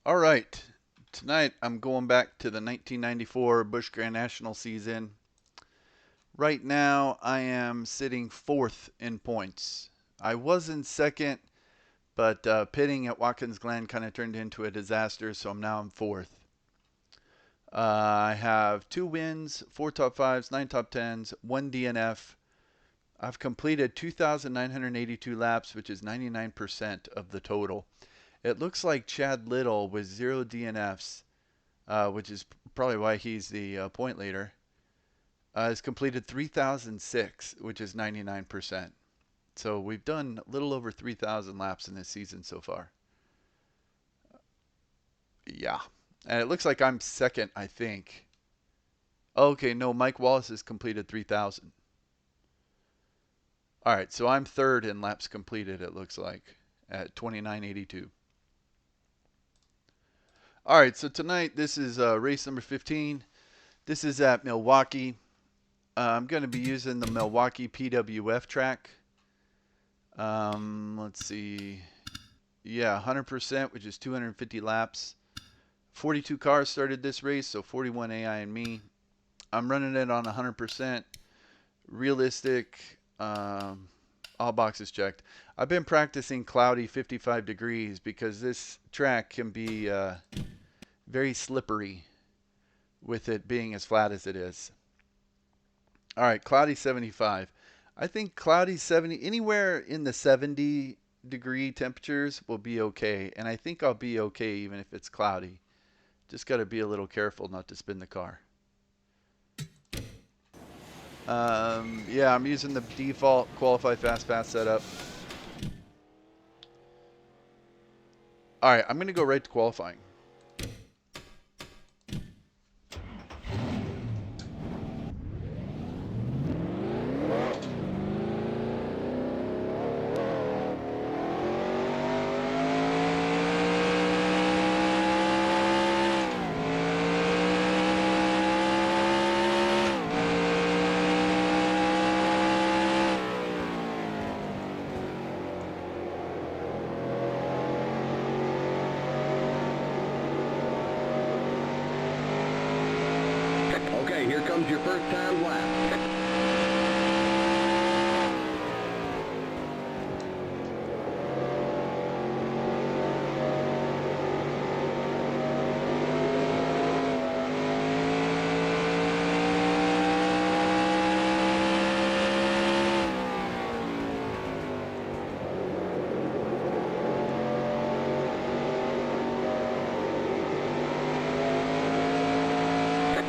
All right. Tonight I'm going back to the 1994 Busch Grand National season. Right now I am sitting fourth in points. I was in second, but pitting at Watkins Glen kind of turned into a disaster, so now I'm fourth. I have 2 wins, 4 top 5s, 9 top 10s, 1 DNF. I've completed 2,982 laps, which is 99% of the total. It looks like Chad Little with 0 DNFs, which is probably why he's the point leader, has completed 3,006, which is 99%. So we've done a little over 3,000 laps in this season so far. Yeah. And it looks like I'm second, I think. Okay, no, Mike Wallace has completed 3,000. All right, so I'm third in laps completed, it looks like, at 2982. All right, so tonight this is race number 15. This is at Milwaukee. I'm going to be using the Milwaukee PWF track. Let's see. Yeah, 100%, which is 250 laps. 42 cars started this race, so 41 AI and me. I'm running it on 100%. Realistic. All boxes checked. I've been practicing cloudy 55 degrees because this track can be very slippery with it being as flat as it is. All right, cloudy 75. I think cloudy 70, anywhere in the 70-degree temperatures will be okay. And I think I'll be okay even if it's cloudy. Just got to be a little careful not to spin the car. Yeah, I'm using the default qualify fast pass setup. All right, I'm going to go right to qualifying. Okay, here comes your first time lap.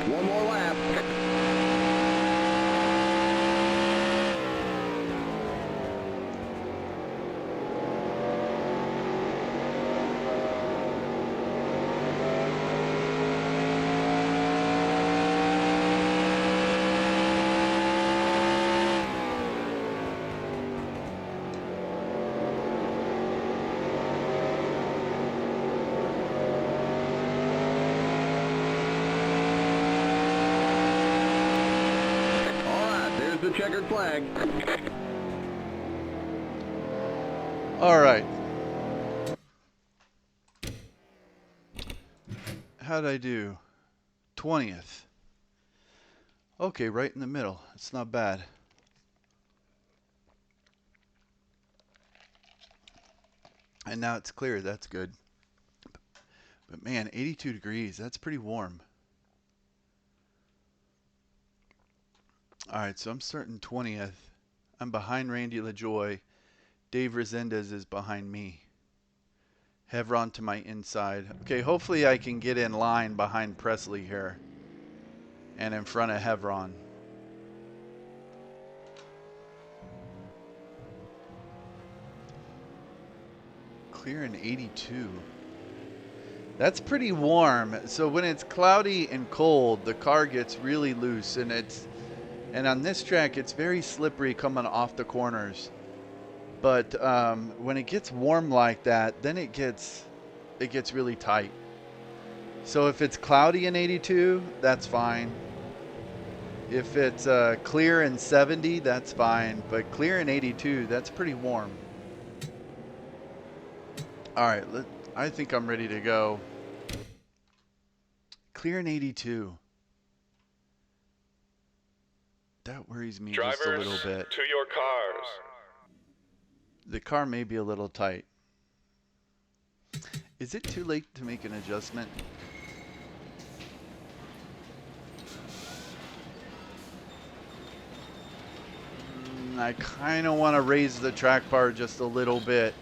One more lap. The checkered flag. All right. How'd I do? 20th. Okay, right in the middle. It's not bad. And now it's clear. That's good. But man, 82 degrees. That's pretty warm. All right, so I'm starting 20th. I'm behind Randy LaJoy. Dave Resendez is behind me. Havoline to my inside. Okay, hopefully I can get in line behind Presley here. And in front of Havoline. Clear in 82. That's pretty warm. So when it's cloudy and cold, the car gets really loose, and on this track it's very slippery coming off the corners. But when it gets warm like that, then it gets really tight. So if it's cloudy in 82, that's fine. If it's clear in 70, that's fine. But clear in 82, that's pretty warm. All right, I think I'm ready to go. Clear in 82. That worries me Drivers, just a little bit. to your cars. The car may be a little tight. Is it too late to make an adjustment? I kind of want to raise the track bar just a little bit.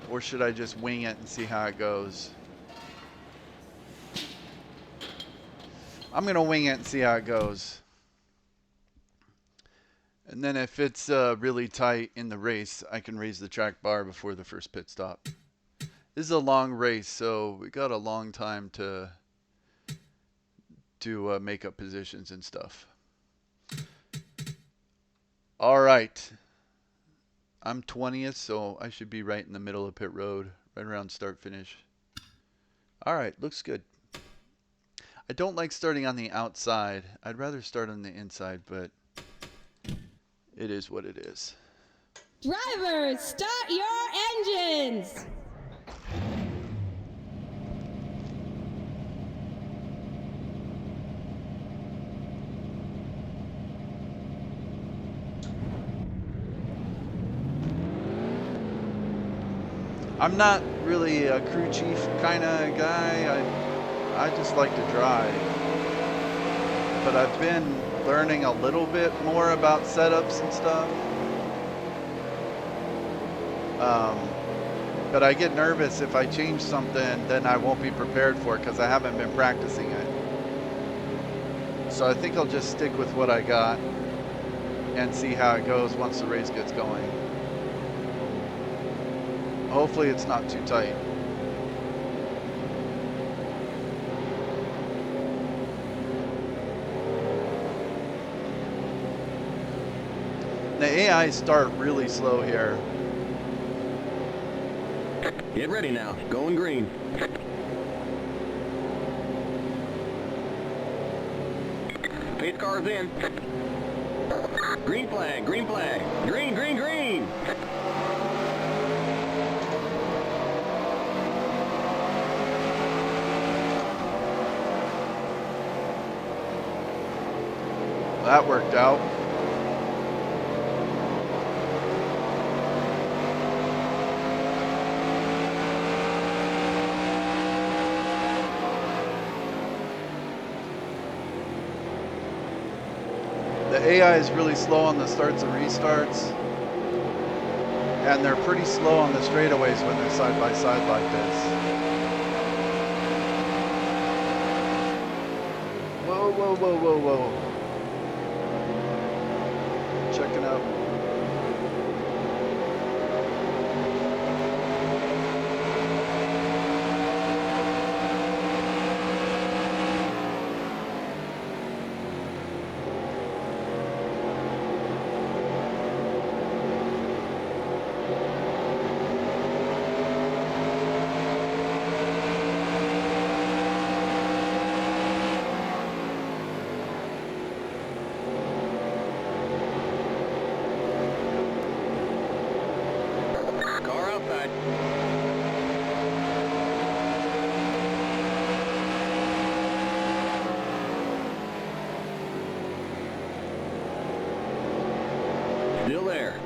Or should I just wing it and see how it goes? I'm going to wing it and see how it goes. And then if it's really tight in the race, I can raise the track bar before the first pit stop. This is a long race, so we got a long time to make up positions and stuff. All right. I'm 20th, so I should be right in the middle of pit road, right around start finish. All right, looks good. I don't like starting on the outside. I'd rather start on the inside, but it is what it is. Drivers, start your engines! I'm not really a crew chief kind of guy. I just like to drive. But I've been learning a little bit more about setups and stuff. But I get nervous if I change something, then I won't be prepared for it because I haven't been practicing it. So I think I'll just stick with what I got and see how it goes once the race gets going. Hopefully it's not too tight. The AIs start really slow here. Get ready now. Going green. Pace car's in. Green flag, green flag. Green, green, green. That worked out. The AI is really slow on the starts and restarts, and they're pretty slow on the straightaways when they're side by side like this. Whoa, whoa, whoa, whoa, whoa. Checking out. Still there.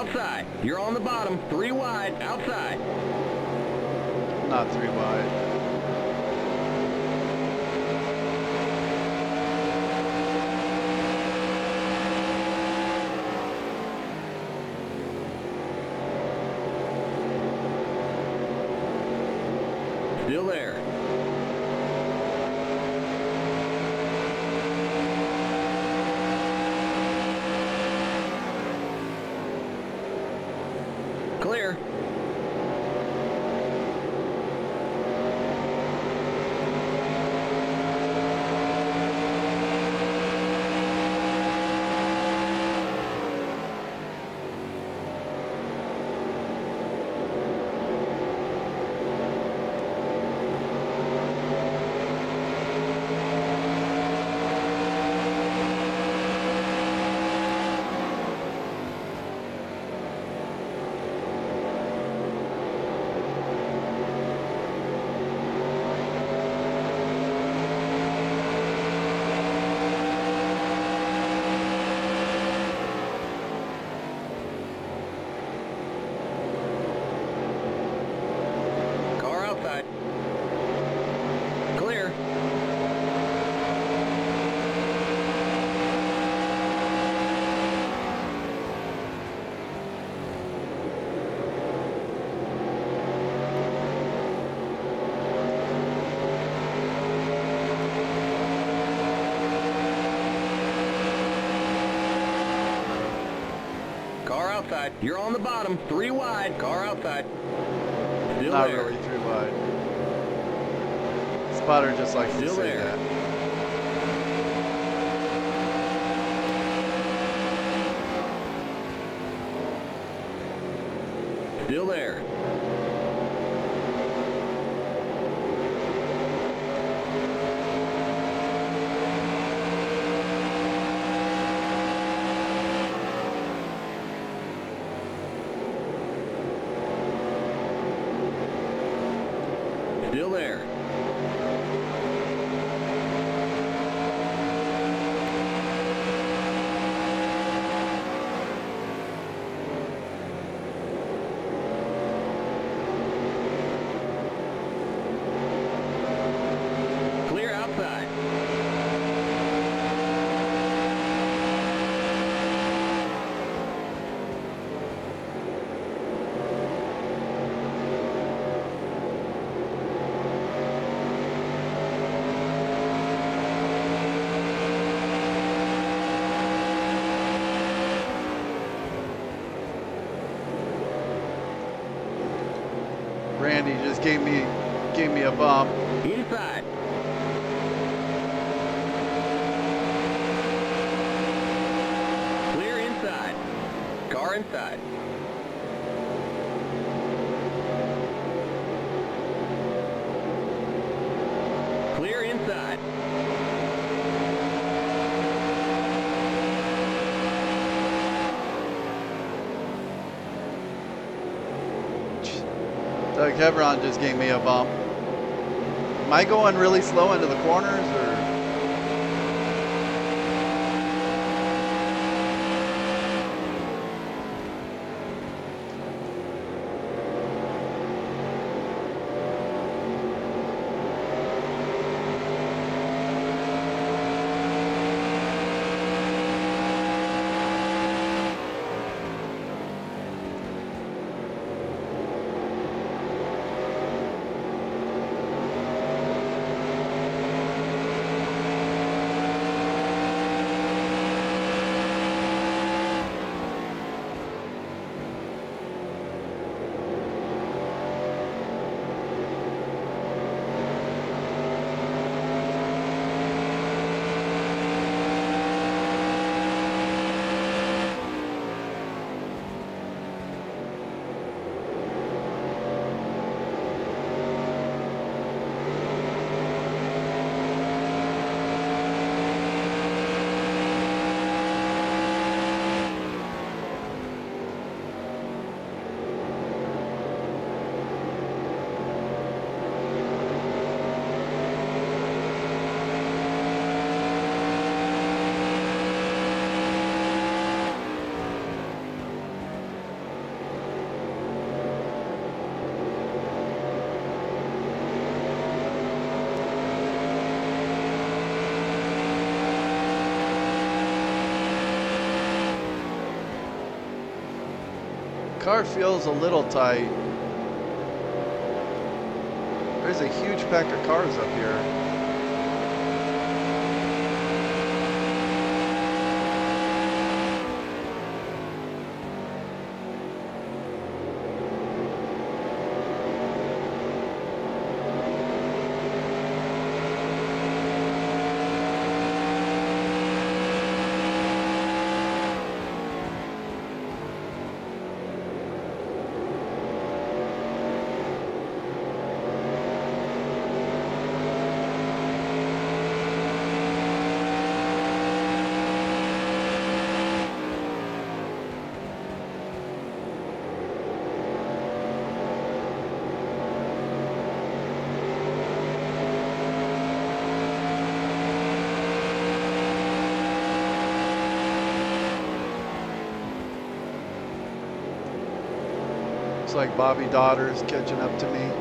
outside. You're on the bottom, 3 wide, outside. Not 3 wide. Still there. Clear. Clear. Car outside. You're on the bottom, 3 wide. Car outside. Still Not there. really 3 wide. Spotter just likes to Still say there. that. Still there. Still there. Clear outside. Randy just gave me a bump. Inside. Clear inside. Car inside. Clear inside. Doug Hebron just gave me a bump. Am I going really slow into the corners, or? car feels a little tight. There's a huge pack of cars up here. Looks like Bobby Daughter's catching up to me.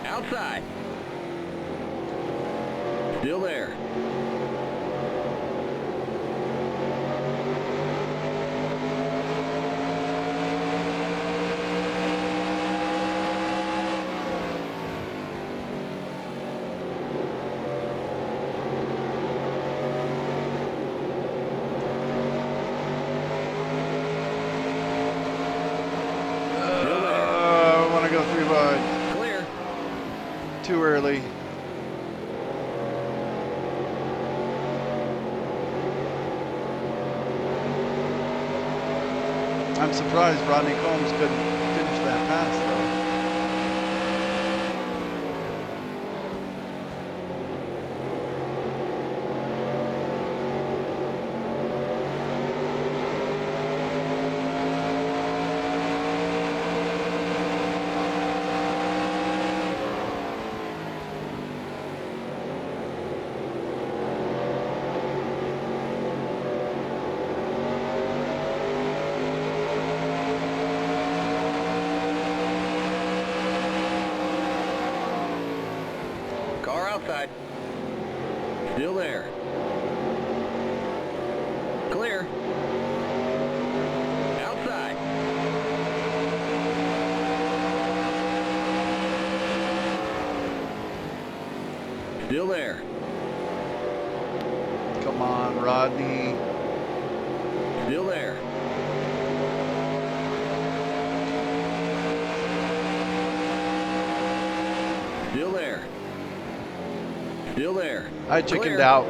Outside. Still there. I want to go 3 wide. Clear. Too early. I'm surprised Rodney Combs couldn't finish that pass though. Still there. Come on, Rodney. Still there. Still there. Still there. I chickened Clear. out.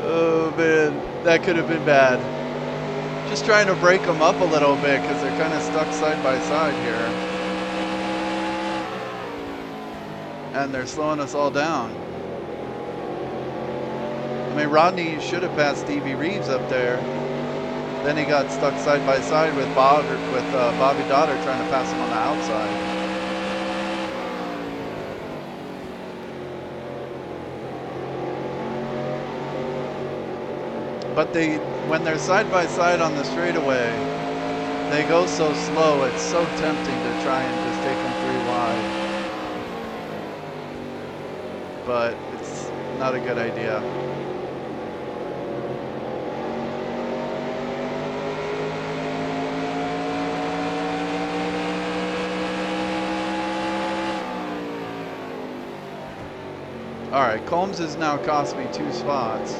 Oh man, that could have been bad. Just trying to break them up a little bit because they're kind of stuck side by side here. And they're slowing us all down. I mean, Rodney should have passed Stevie Reeves up there. Then he got stuck side by side with Bobby Dotter trying to pass him on the outside. But when they're side by side on the straightaway, they go so slow, it's so tempting to try and just take them 3 wide. But it's not a good idea. All right, Combs has now cost me 2 spots.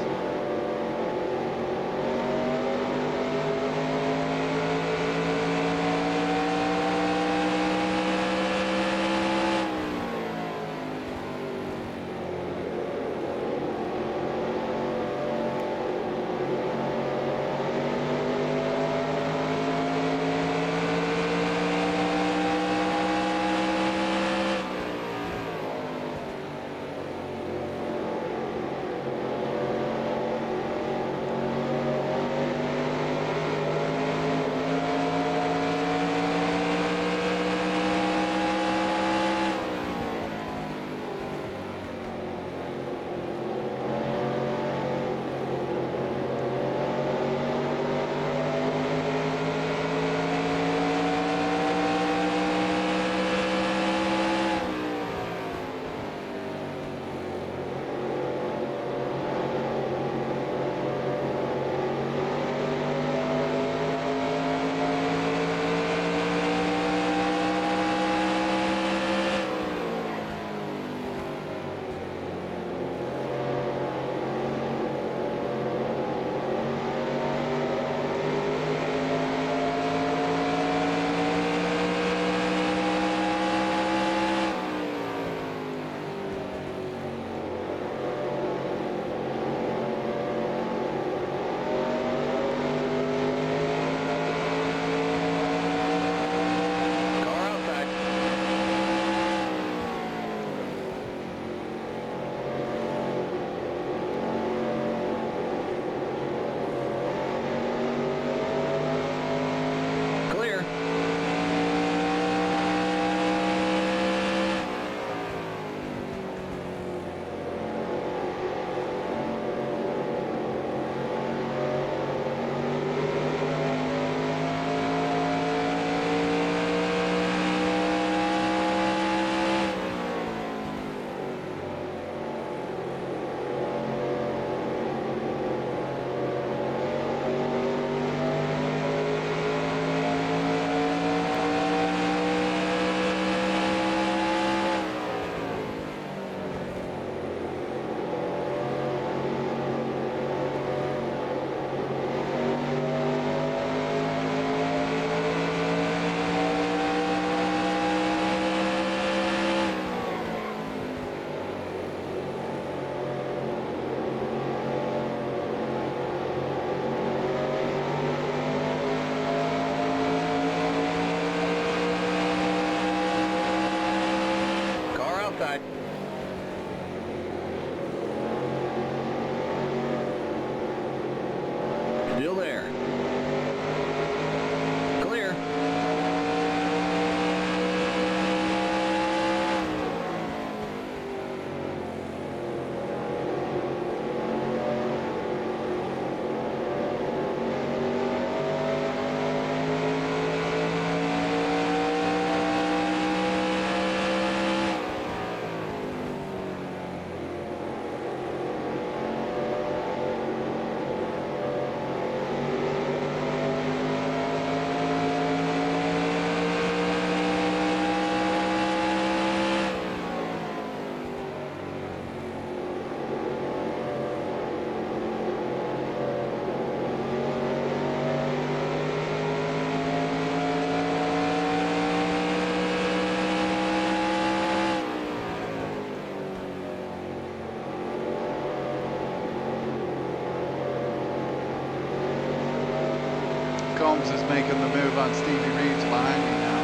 Jones is making the move on Stevie Reed's behind me now.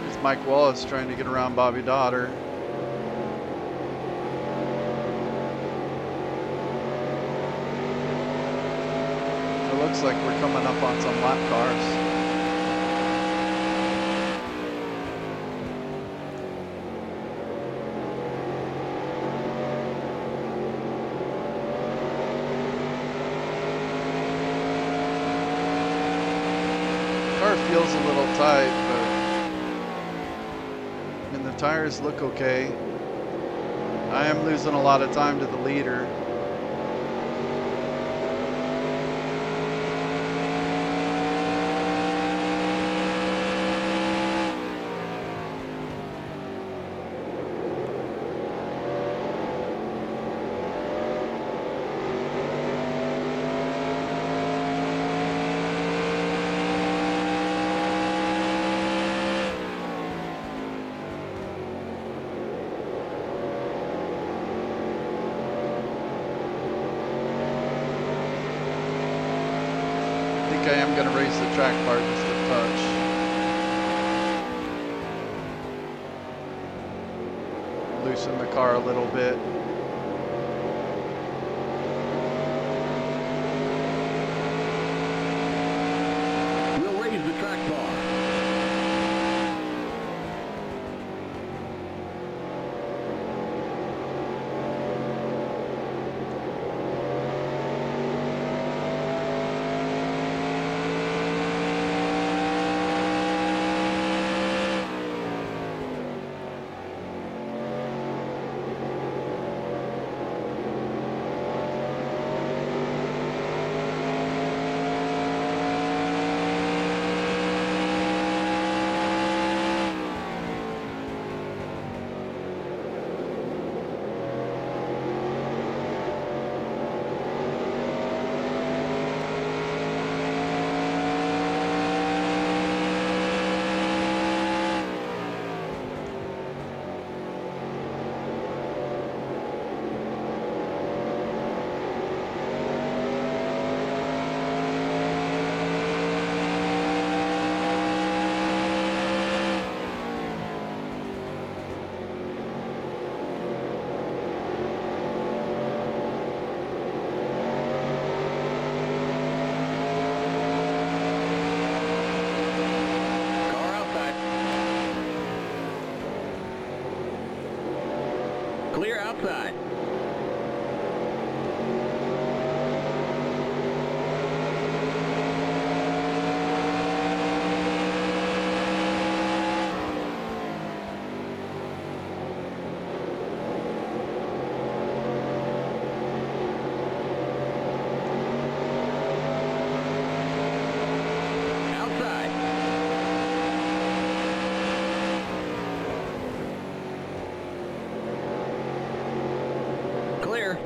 It's Mike Wallace trying to get around Bobby Dotter. It looks like we're coming up on some lap cars. Car feels a little tight, but the tires look okay. I am losing a lot of time to the leader. I am going to raise the track bar just a touch. Loosen the car a little bit. We'll raise the track bar. Clear outside. Clear.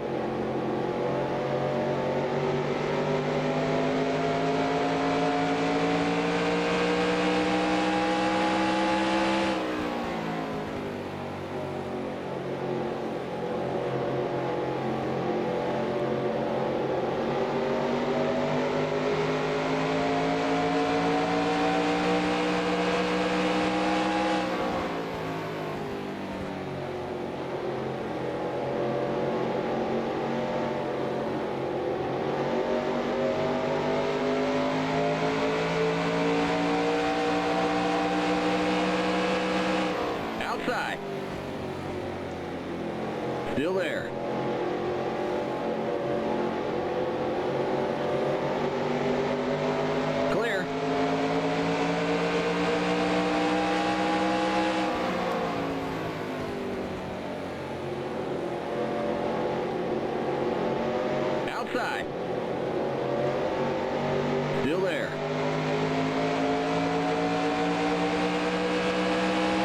Outside. Still there. Clear. Outside. Still there.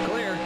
Clear.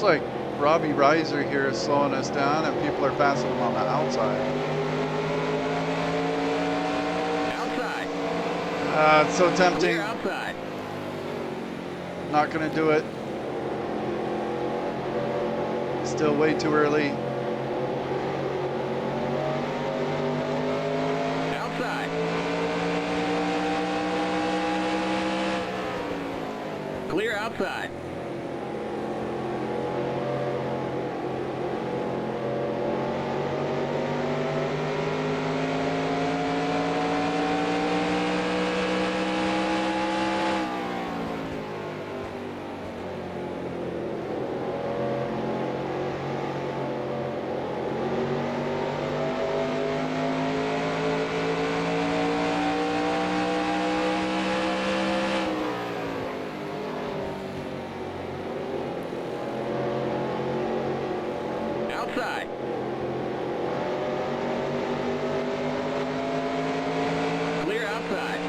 Looks like Robbie Reiser here is slowing us down and people are passing him on the outside. Outside. It's so tempting. Clear outside. Not gonna do it. Still way too early. Outside. Clear outside. Outside. Clear outside.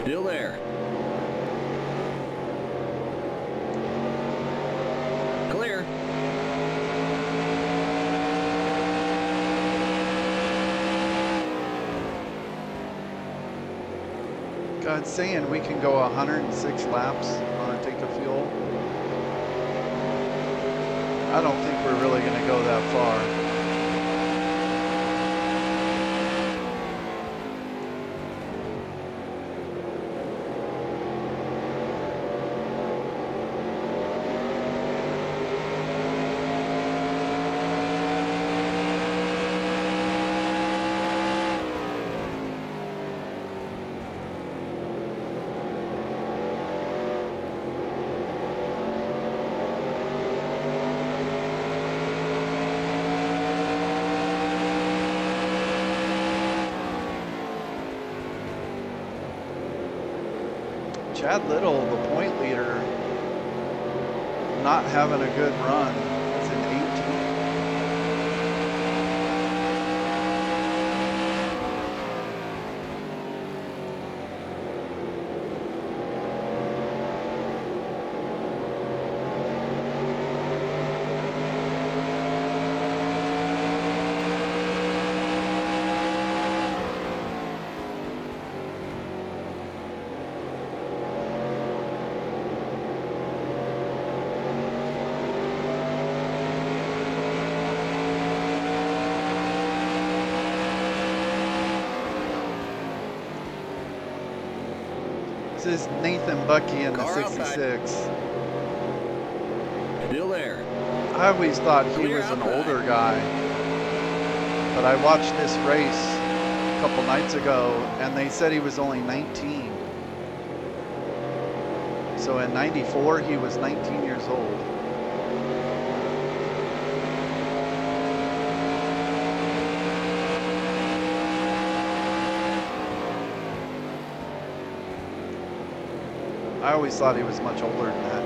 Still there. Clear. God's saying we can go 106 laps on a tank of fuel. I don't think we're really going to go that far. Chad Little, the point leader, not having a good run. It's an 18. This is Nathan Bucky in the Car 66. Still there. I always thought he Clear was an outside. older guy, but I watched this race a couple nights ago and they said he was only 19. So in 94 he was 19 years old. I always thought he was much older than that.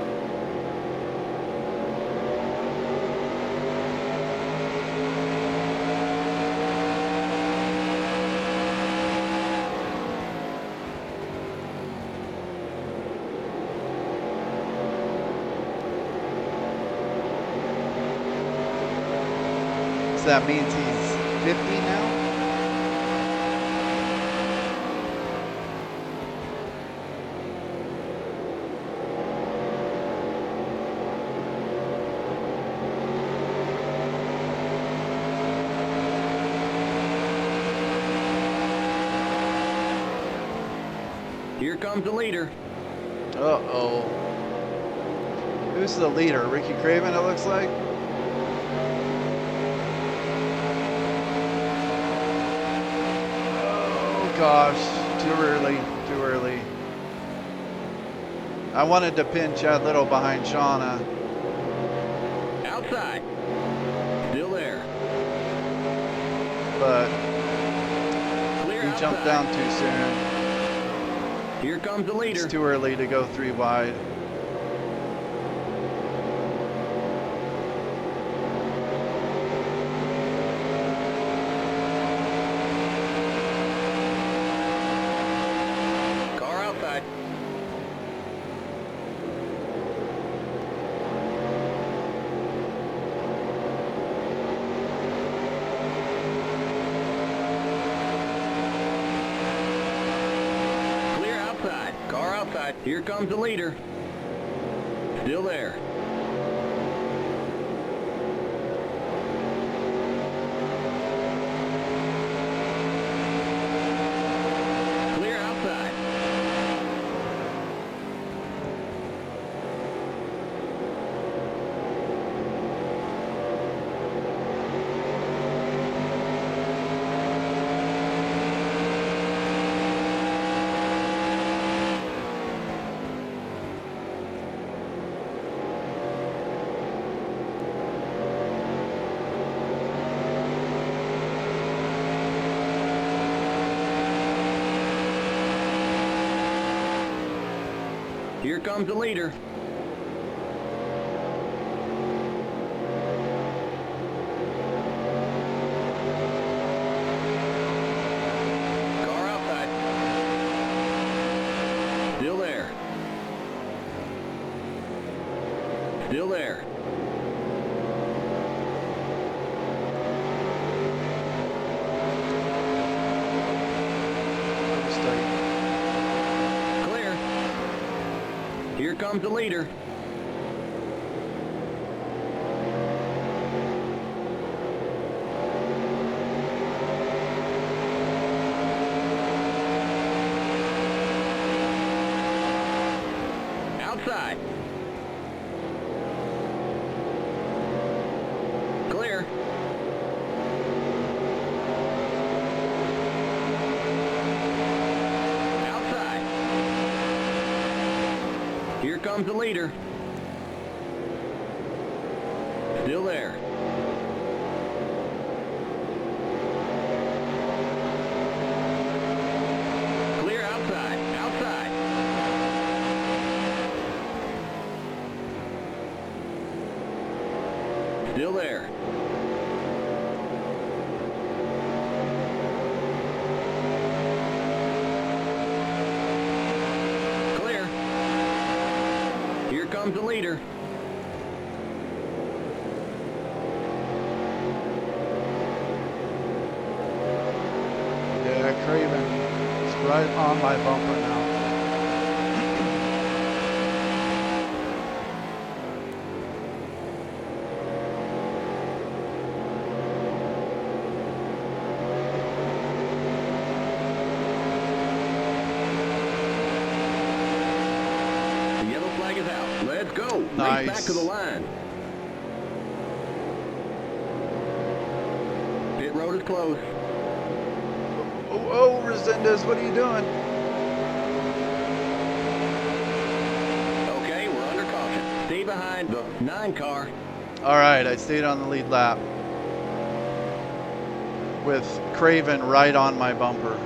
So that means he's 50 now? Here comes the leader. Uh-oh. Who's the leader? Ricky Craven, it looks like? Oh, gosh. Too early. Too early. I wanted to pin Chad Little behind Shauna. Outside. Still there. But Clear he outside. jumped down too soon. Here comes the leader. It's too early to go 3 wide. Car outside. Clear outside. Car outside. Here comes the leader. Still there. Clear outside. Here comes the leader. Car outside. Still there. Still there. Clear. Here comes the leader. Outside. Clear. Outside. Here comes the leader. Still there. Clear outside. Outside. Still there. Clear. Here comes the leader. Yeah, Craven is right on my bumper now. The yellow flag is out. Let's go. Nice. Race back to the line. Pit road is closed. Oh, Resendez, what are you doing? Okay, we're under caution. Stay behind the 9 car. All right, I stayed on the lead lap with Craven right on my bumper.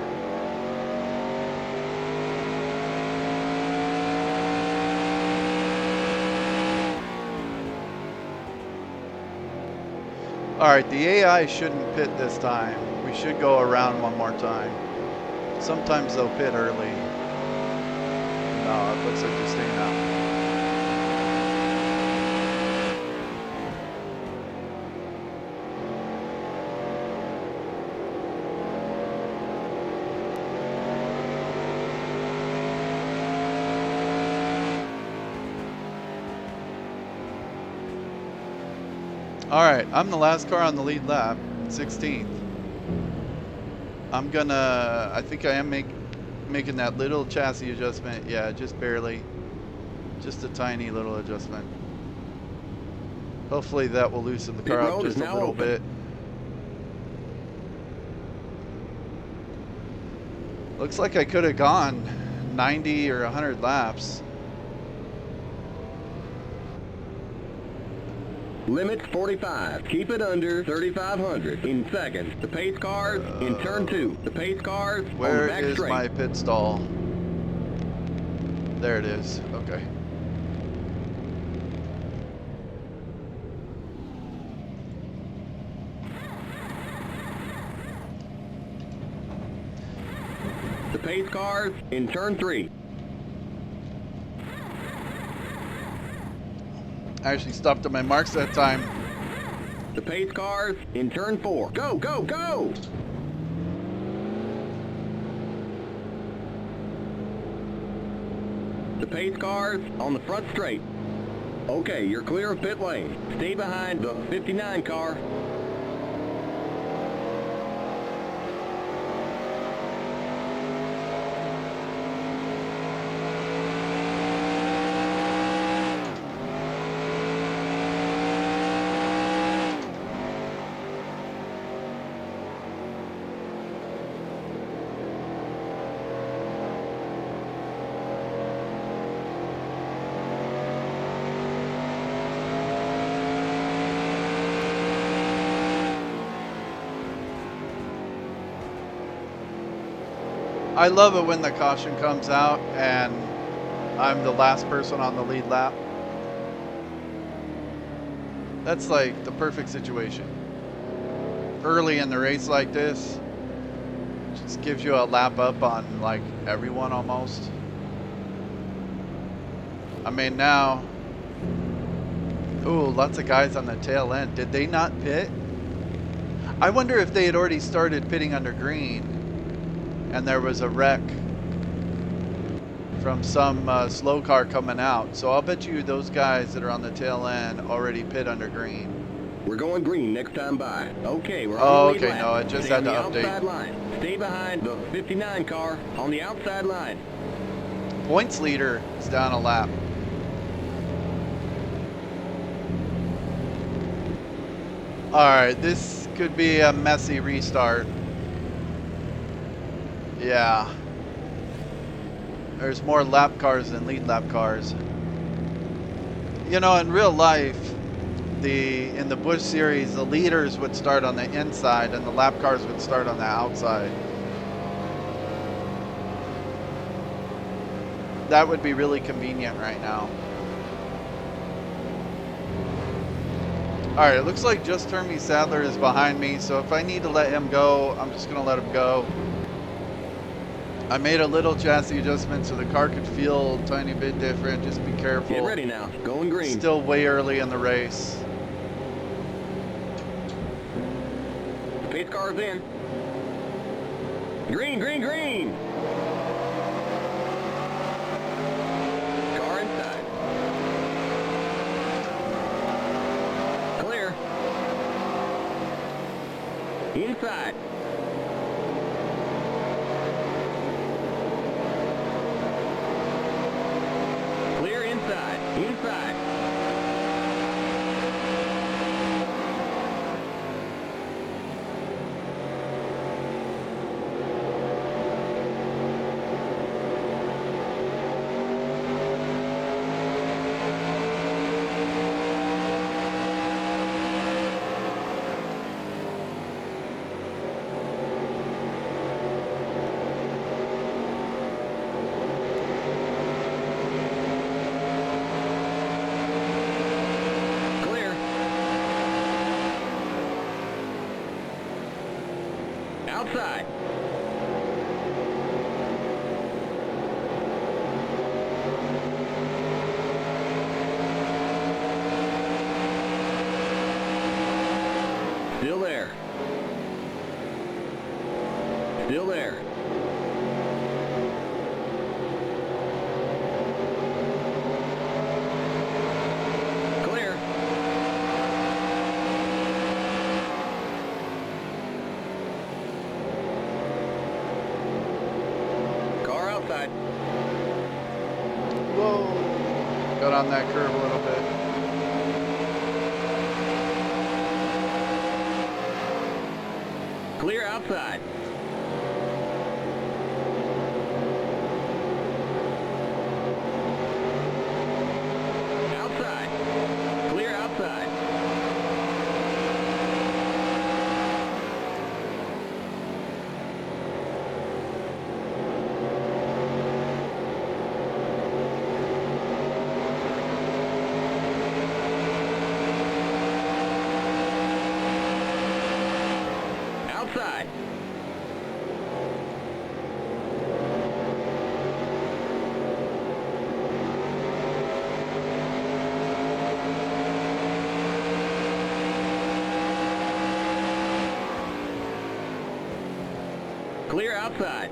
All right, the AI shouldn't pit this time. We should go around one more time. Sometimes they'll pit early. No, it looks like they're staying out. All right, I'm the last car on the lead lap, 16th. I think I am making that little chassis adjustment. Yeah, just barely. Just a tiny little adjustment. Hopefully that will loosen the Pit car up road is just a now little open. bit. Looks like I could have gone 90 or 100 laps. Limit 45. Keep it under 3,500. In seconds, the pace cars in turn 2. The pace cars on the Where back is straight. my pit stall? There it is. Okay. The pace cars in turn 3. I actually stopped at my marks that time. The pace cars in turn 4. Go, go, go! The pace cars on the front straight. Okay, you're clear of pit lane. Stay behind the 59 car. I love it when the caution comes out and I'm the last person on the lead lap. That's like the perfect situation. Early in the race like this, just gives you a lap up on like everyone almost. I mean now, ooh, lots of guys on the tail end. Did they not pit? I wonder if they had already started pitting under green and there was a wreck from some slow car coming out. So I'll bet you those guys that are on the tail end already pit under green. We're going green next time by. Okay, we're on Oh, the lead okay, lap. no, I just Stay had on to the update. outside line. Stay behind the 59 car on the outside line. Points leader is down a lap. All right, this could be a messy restart. Yeah. There's more lap cars than lead lap cars. You know, in real life, in the Busch series, the leaders would start on the inside and the lap cars would start on the outside. That would be really convenient right now. Alright, it looks like Just Hermie Sadler is behind me, so if I need to let him go, I'm just going to let him go. I made a little chassis adjustment so the car could feel a tiny bit different. Just be careful. Get ready now. Going green. Still way early in the race. Pace car's in. Green, green, green. Car inside. Clear. Inside. Clear inside. Inside. Clear. Outside. Still there. Still there. Clear. Car around that curve a little bit. Clear outside. Outside. Clear outside. Outside. Clear outside.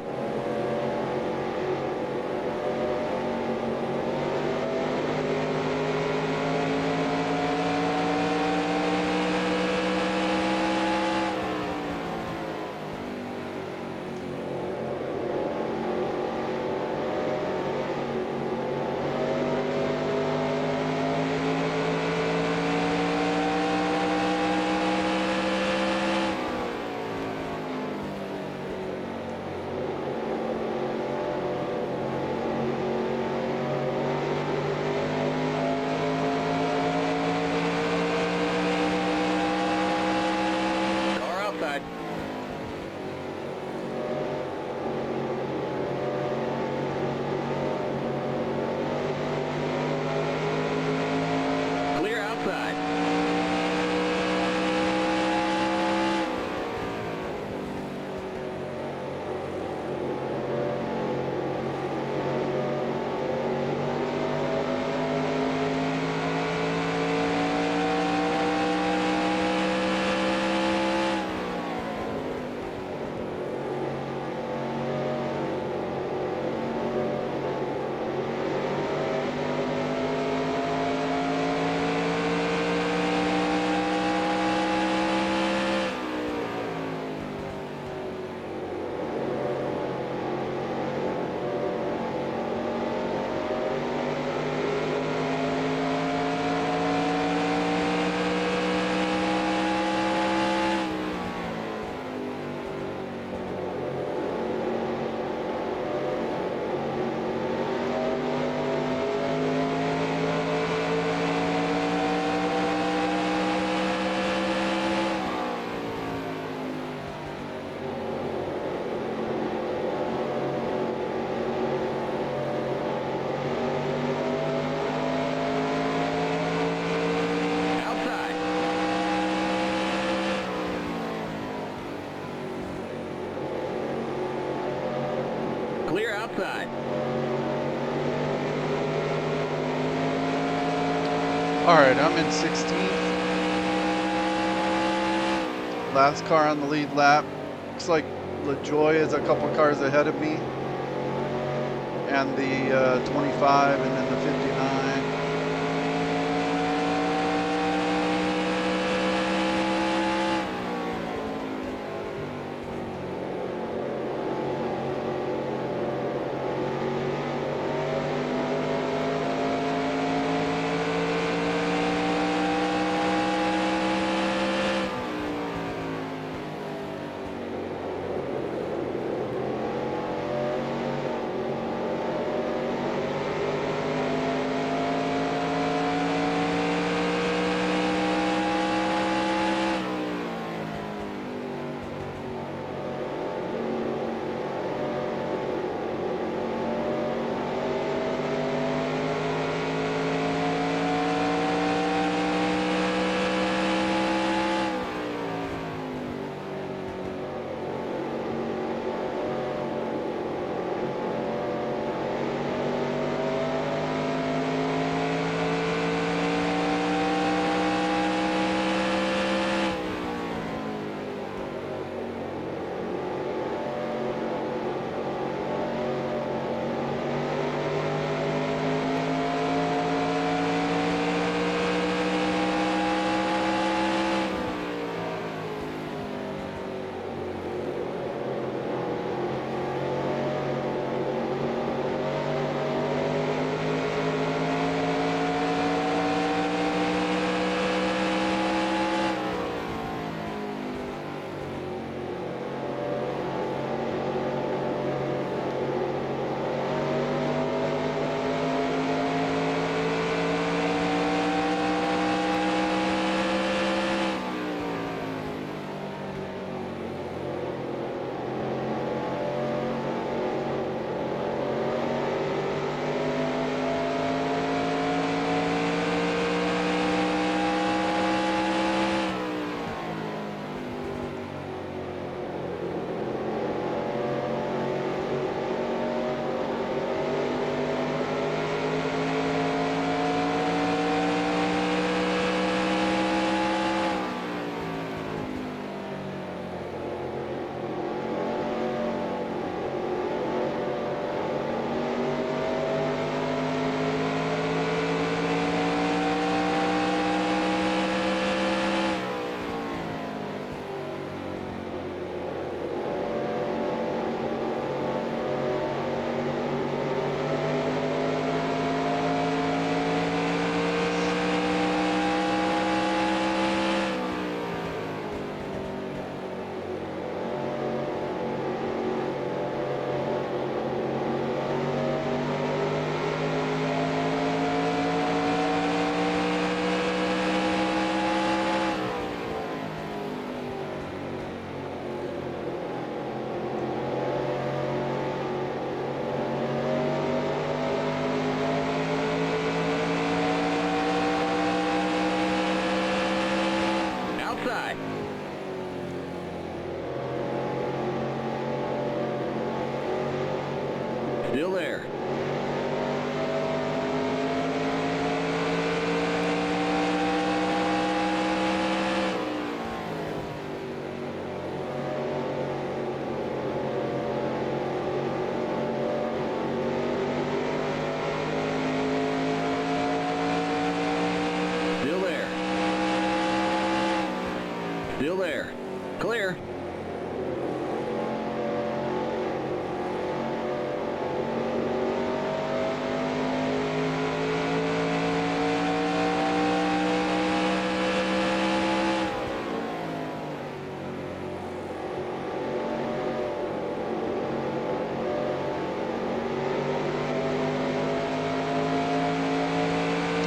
Car outside. Clear outside. Outside. Clear outside. All right, I'm in 16th. Last car on the lead lap. Looks like LaJoy is a couple cars ahead of me. And the 25 and then the 59. Still there. Clear.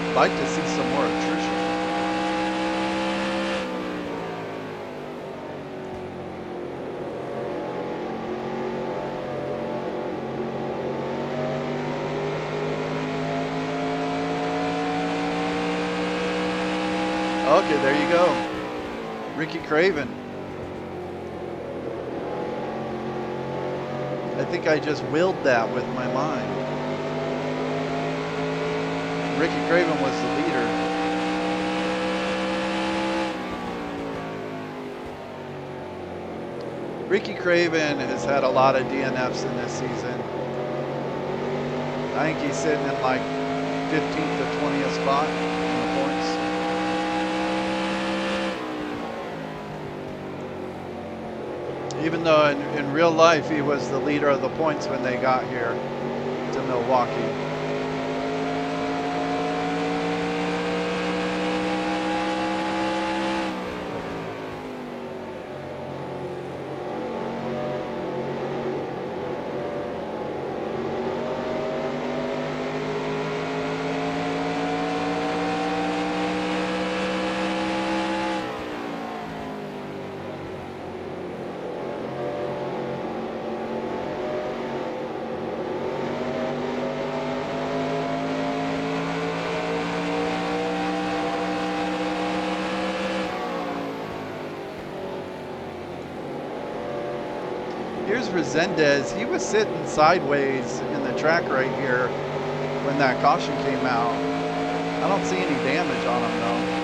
I'd like to see some more attrition. Okay, there you go. Ricky Craven. I think I just willed that with my mind. Ricky Craven was the leader. Ricky Craven has had a lot of DNFs in this season. I think he's sitting in like 15th to 20th spot in the points. Even though in real life he was the leader of the points when they got here to Milwaukee. Here's Resendez. He was sitting sideways in the track right here when that caution came out. I don't see any damage on him though.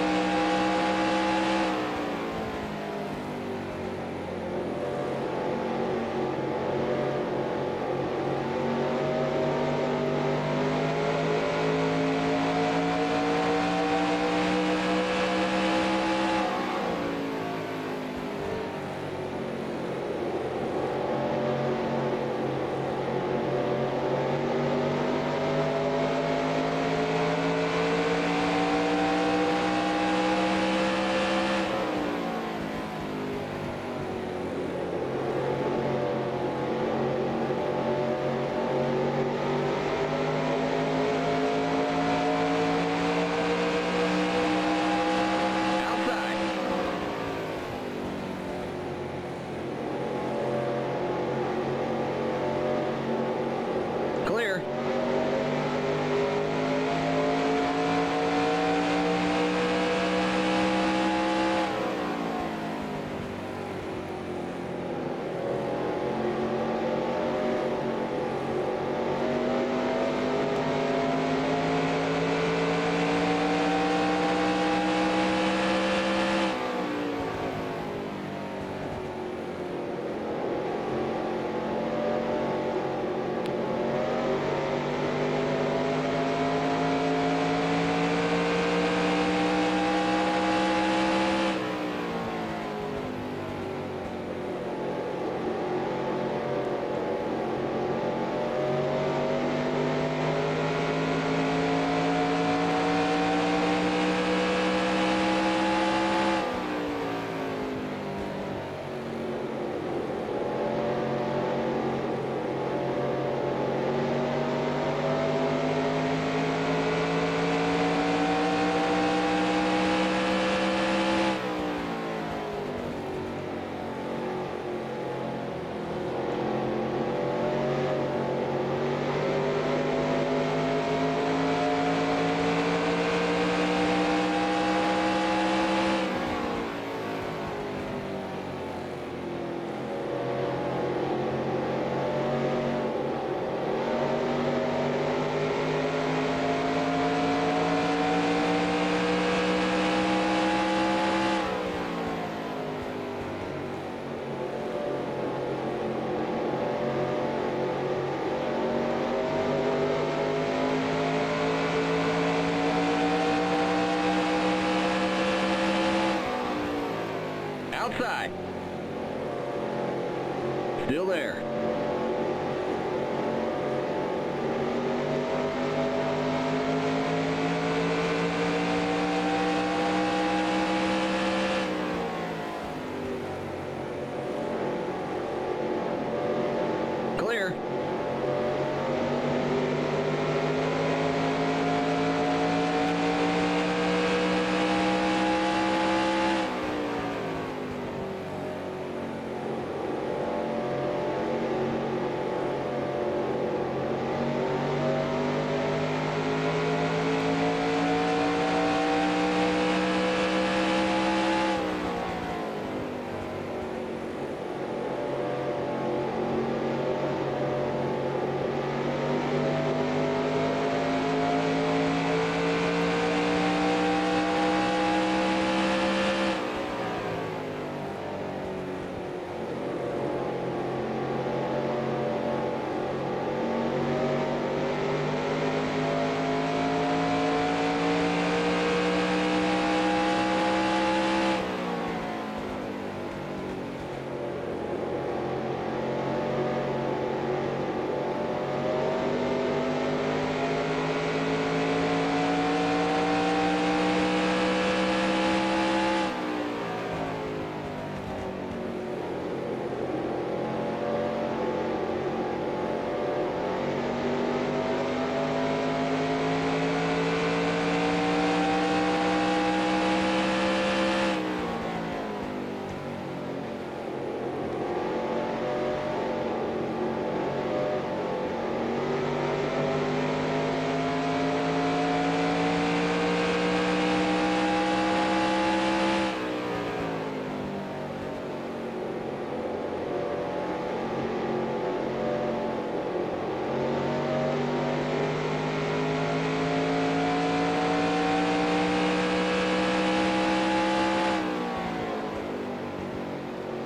outside. Still there. Clear.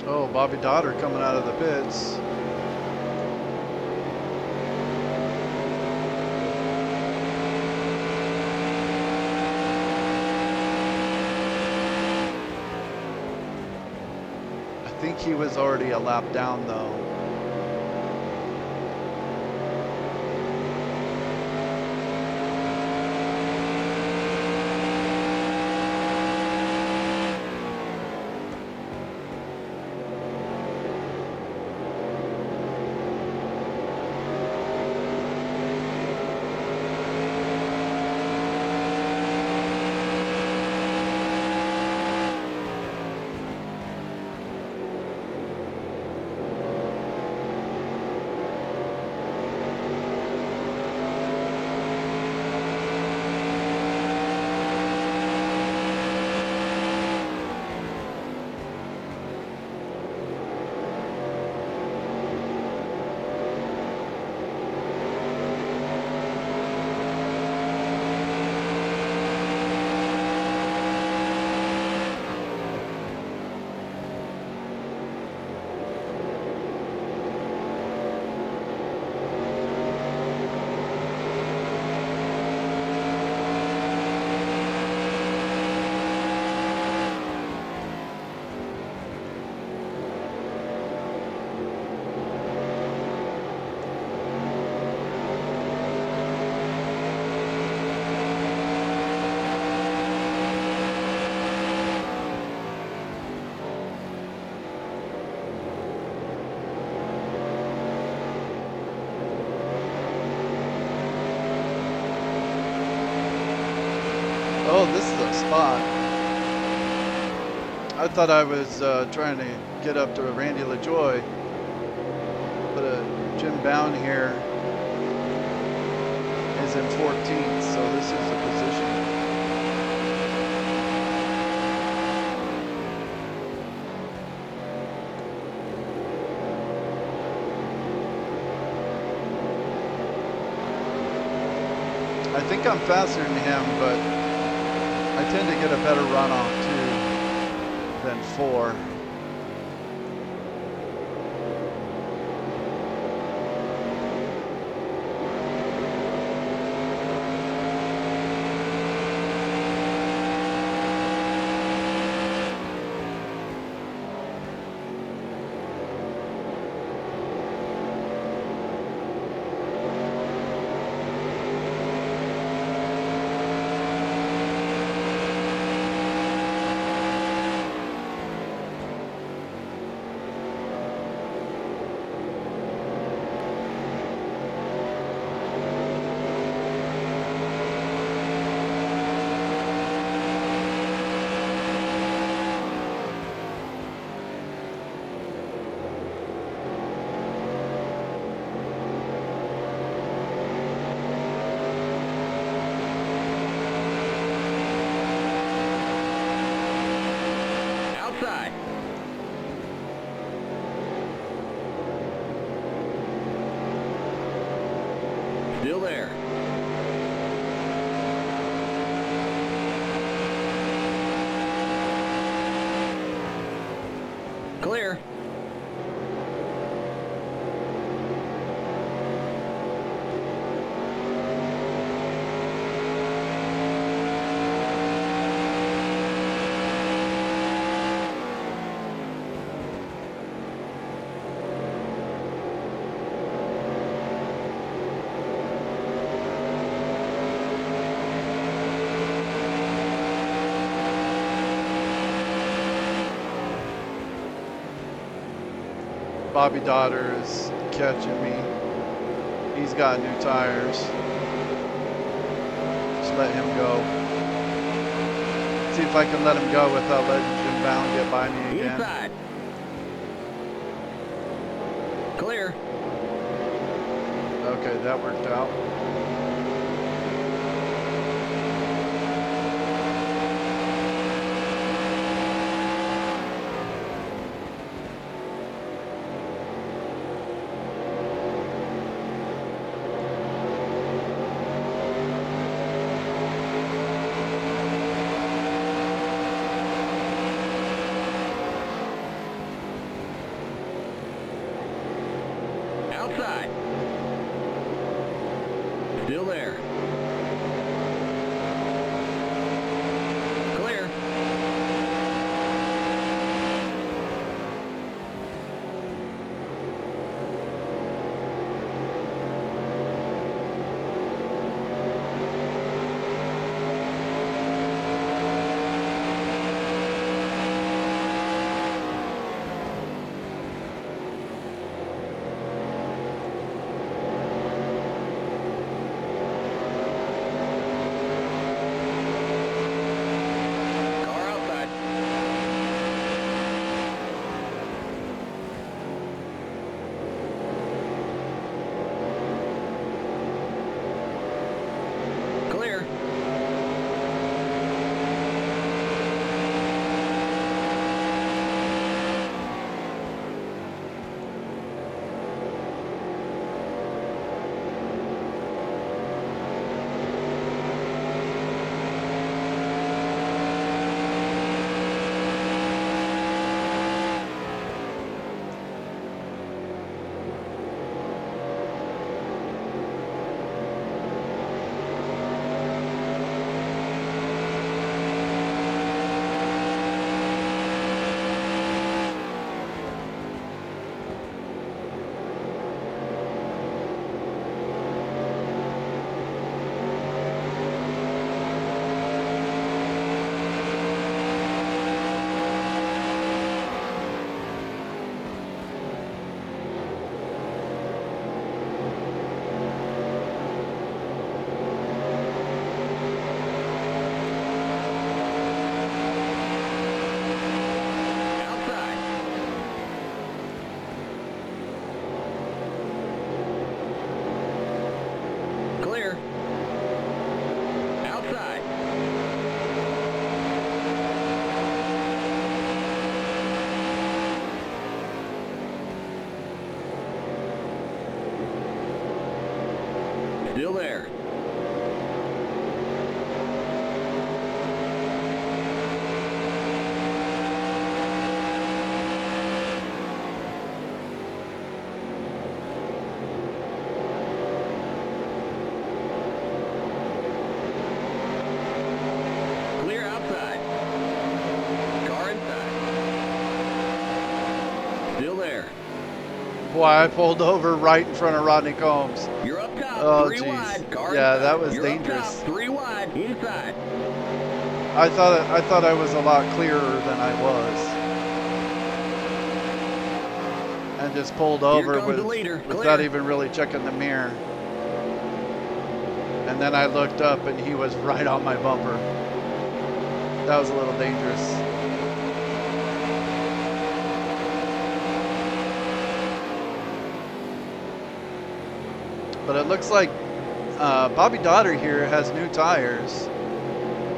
Oh, Bobby Dotter coming out of the pits. I think he was already a lap down though. Oh, this is a spot. I thought I was trying to get up to Randy LaJoy, but Jim Bound here is in 14th, so this is a position. I think I'm faster than him, but I tend to get a better runoff too than 4. there. Clear. Bobby Dotter is catching me. He's got new tires. Just let him go. See if I can let him go without letting Jim Bound get by me again. Inside. Clear. Okay, that worked out. Outside. Still there. Clear. Car outside. Clear. Outside. Clear. Outside. Still there. Clear outside. Car inside. Still there. Boy, I pulled over right in front of Rodney Combs. You're up top. Oh, Three geez. wide. Car Yeah, inside. that was You're dangerous. Up top, 3 wide. Inside. I thought I was a lot clearer than I was. And just pulled over comes the leader. without Clear. even really checking the mirror. And then I looked up and he was right on my bumper. That was a little dangerous. But it looks like Bobby Dotter here has new tires.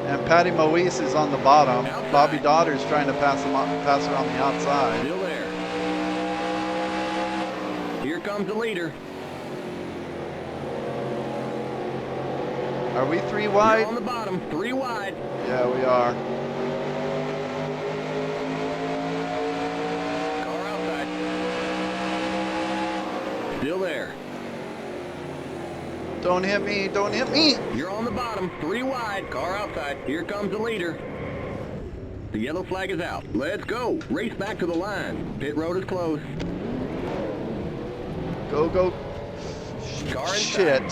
And Patty Moise is on the bottom. Outside. Bobby Dotter's trying to pass her on the outside. Still there. Here comes the leader. Are we 3 You're wide? on the bottom, 3 wide. Yeah, we are. Car outside. Still there. Don't hit me, don't hit me. You're on the bottom, 3 wide. Car outside. Here comes the leader. The yellow flag is out. Let's go. Race back to the line. Pit road is closed. Go, go. Car inside. Shit.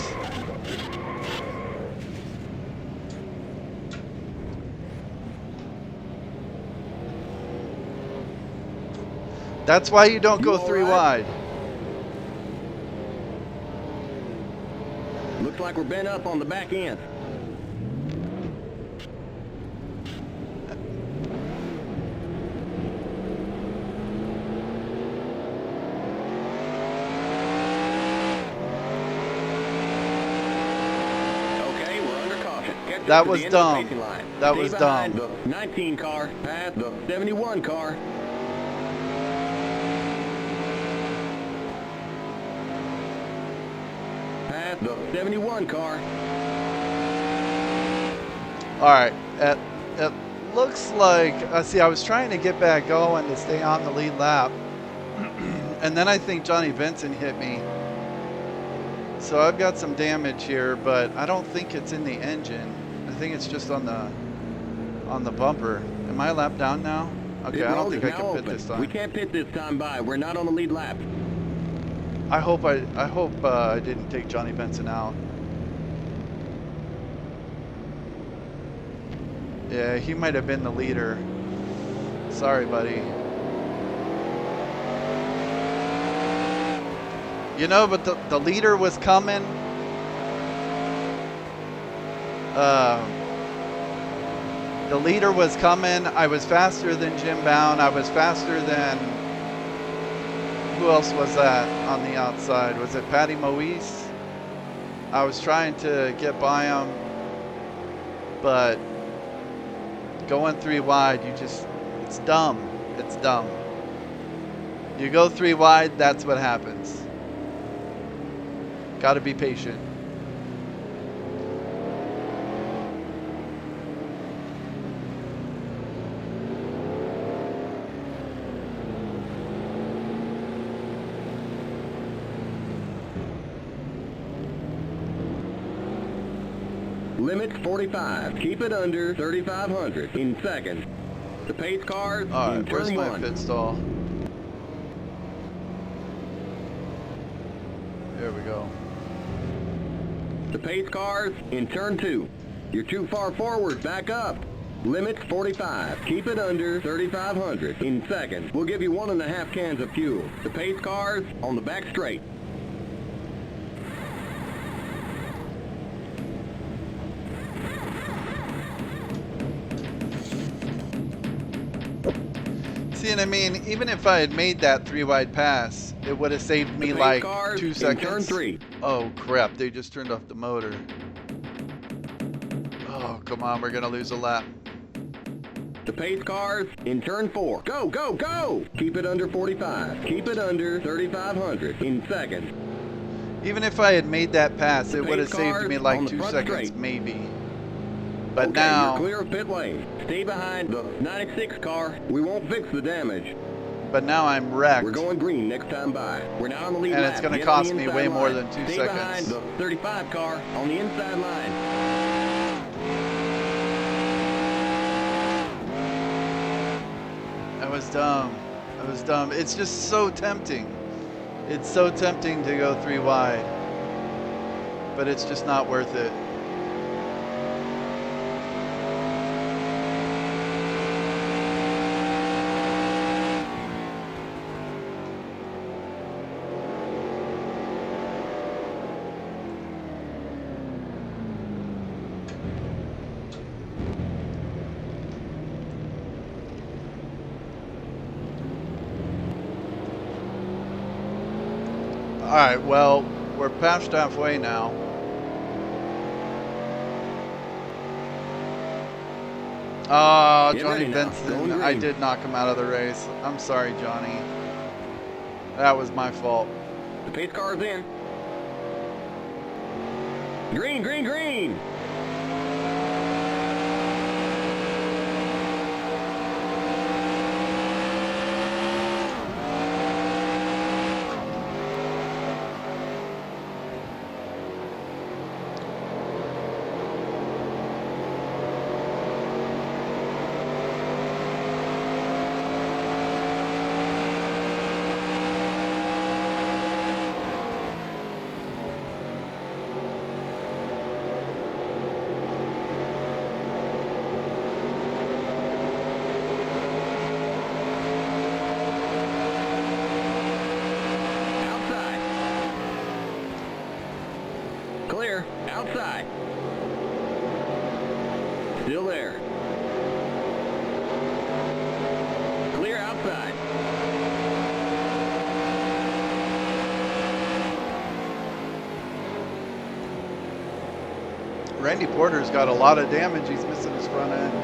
That's why you don't go You 3 all right? wide. Looks like we're bent up on the back end. Okay, we're under caution. Catch That up to was the end of the dumb. pacing line. That Stay was behind dumb. The 19 car, past the 71 car. Past the 71 car. Alright, it looks like, see, I was trying to get back going to stay on the lead lap. And then I think Johnny Benson hit me. So I've got some damage here, but I don't think it's in the engine. I think it's just on the bumper. Am I a lap down now? Okay, Pit I don't road think is I can now pit open. this time. We can't pit this time by. We're not on the lead lap. I hope I didn't take Johnny Benson out. Yeah, he might have been the leader. Sorry, buddy. You know, but the leader was coming. The leader was coming. I was faster than Jim Bound. I was faster than... Who else was that on the outside? Was it Patty Moise? I was trying to get by him, but going 3 wide, it's dumb. It's dumb. You go 3 wide, that's what happens. Gotta be patient. Limits 45. Keep it under 3,500 in seconds. The pace cars in Alright, where's turn my 1. pit stall? There we go. The pace cars in turn 2. You're too far forward. Back up. Limits 45. Keep it under 3,500 in seconds. We'll give you 1.5 cans of fuel. The pace cars on the back straight. See, and I mean, even if I had made that 3 wide pass, it would have saved me The like pace cars 2 in seconds. turn 3. Oh crap, they just turned off the motor. Oh, come on, we're gonna lose a lap. The pace cars in turn 4. Go, go, go! Keep it under 45. Keep it under 3,500 in seconds. Even if I had made that pass, it pace would have saved cars me on like the 2 front seconds, straight. maybe. But Okay, now, you're clear of pit lane. Stay behind the 96 car. We won't fix the damage. I'm wrecked. We're going green next time by. We're now on the lead And lap. it's gonna Get on cost the me inside way more line. than 2 Stay seconds. behind the 35 car on the inside line. That was dumb. That was dumb. It's just so tempting. It's so tempting to go 3 wide. But it's just not worth it. Alright, well, we're past halfway now. Oh, Get Johnny ready now. Benson. Going I green. did knock him out of the race. I'm sorry, Johnny. That was my fault. The pace car's in. Green, green, green. Clear. Outside. Still there. Clear outside. Randy Porter's got a lot of damage. He's missing his front end.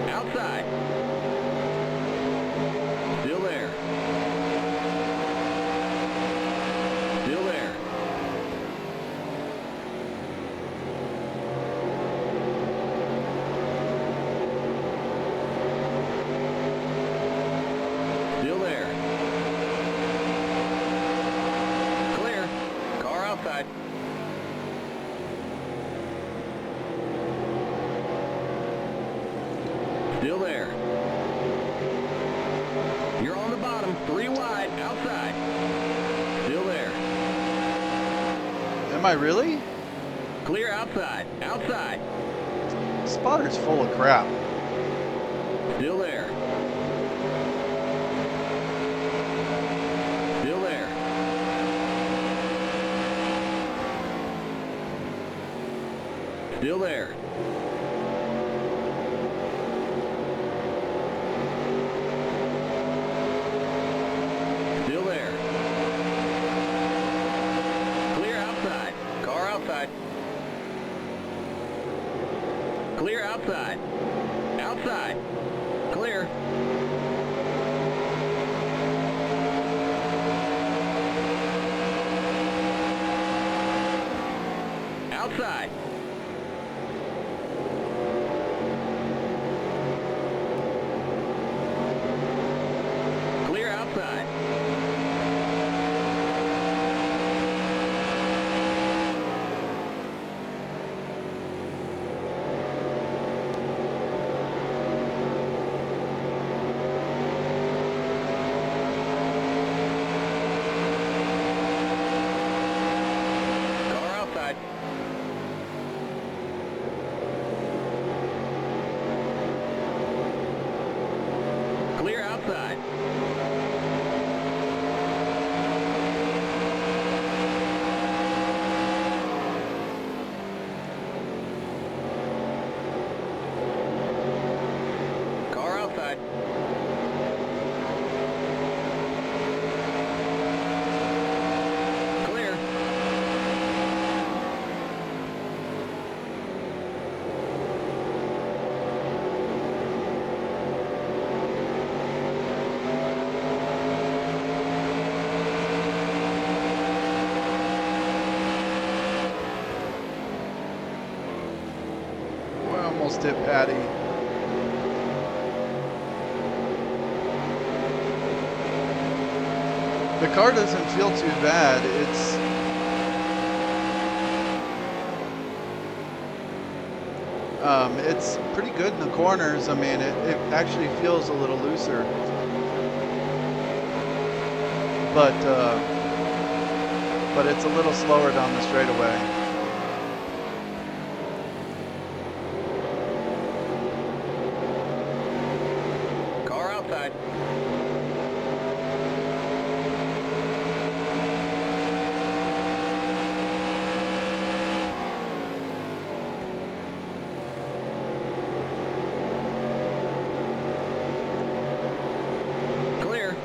Outside. Still there. Still there. Still there. Clear. Car outside. Still there. You're on the bottom, 3 wide, outside. Still there. Am I really? Clear outside, outside. Spotter's full of crap. Still there. Still there. Still there. Still there. Clear outside. Car outside. Clear outside. Outside. Clear. Outside. Clear outside. Car outside. Clear outside. Car outside. Clear. We almost hit Patty. The car doesn't feel too bad. It's pretty good in the corners. I mean, it actually feels a little looser. But it's a little slower down the straightaway. Car outside. Clear.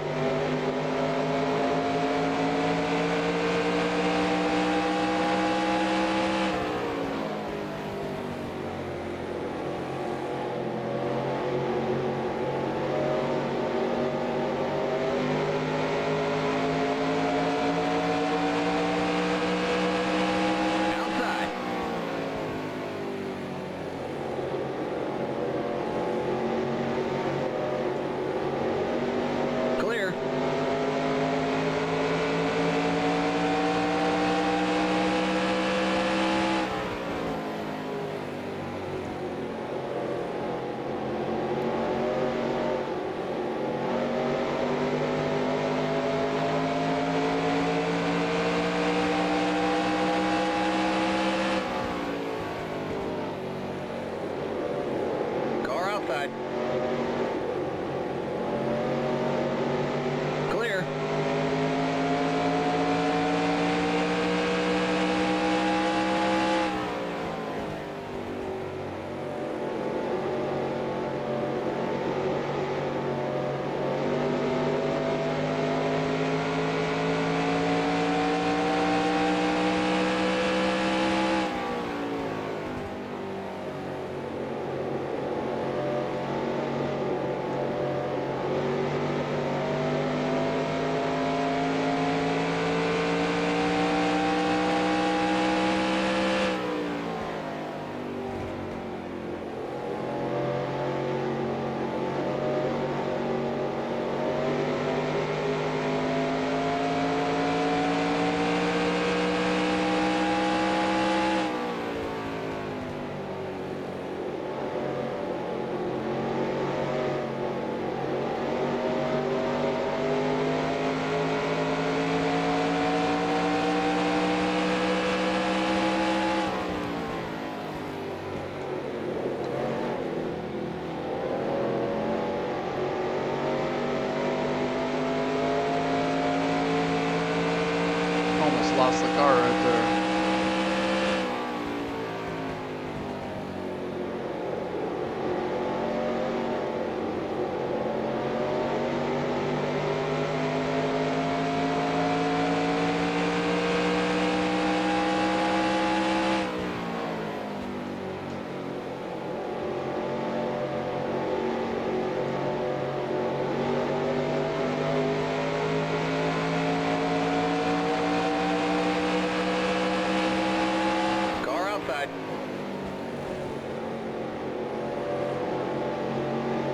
Almost lost the car right there.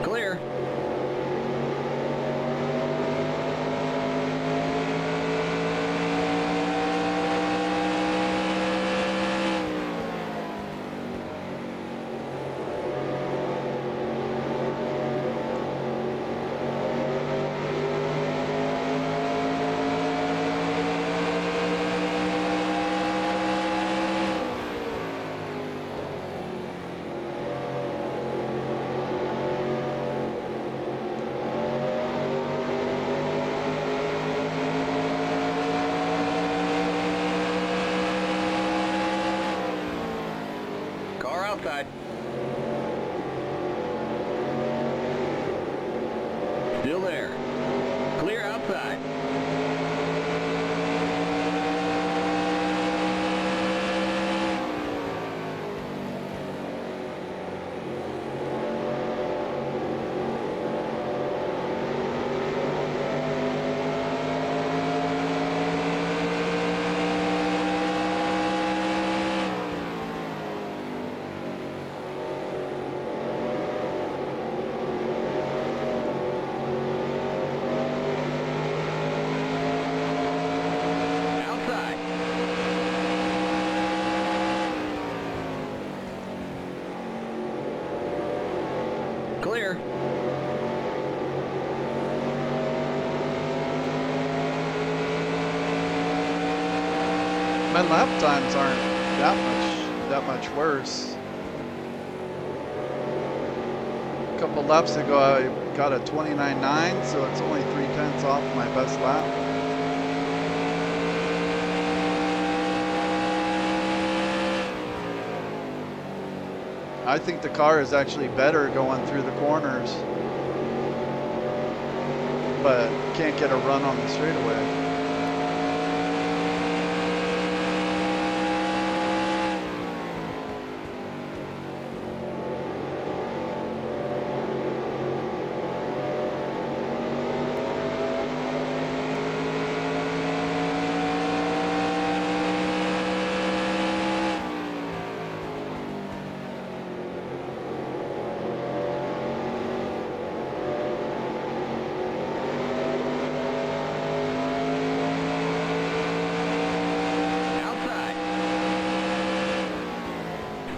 Clear. Outside. Still there. Clear outside. Clear. My lap times aren't that much worse. A couple laps ago I got a 29.9, so it's only 0.3 off my best lap. I think the car is actually better going through the corners, but can't get a run on the straightaway.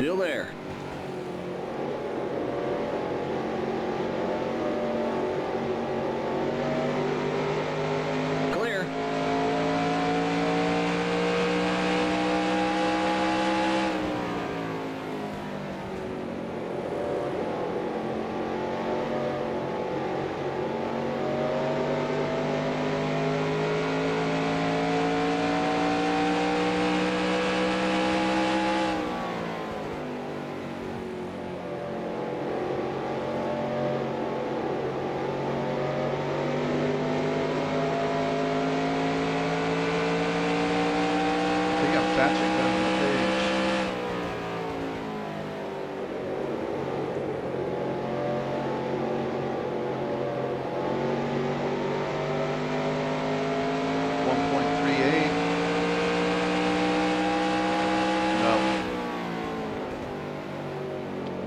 Still there. Clear. Catching them on the page. No.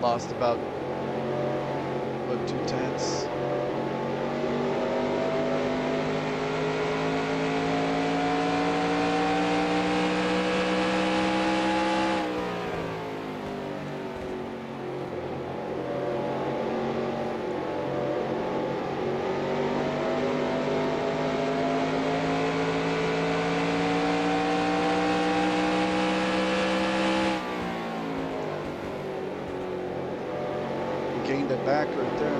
Lost about, what, 0.2. Gained it back right there.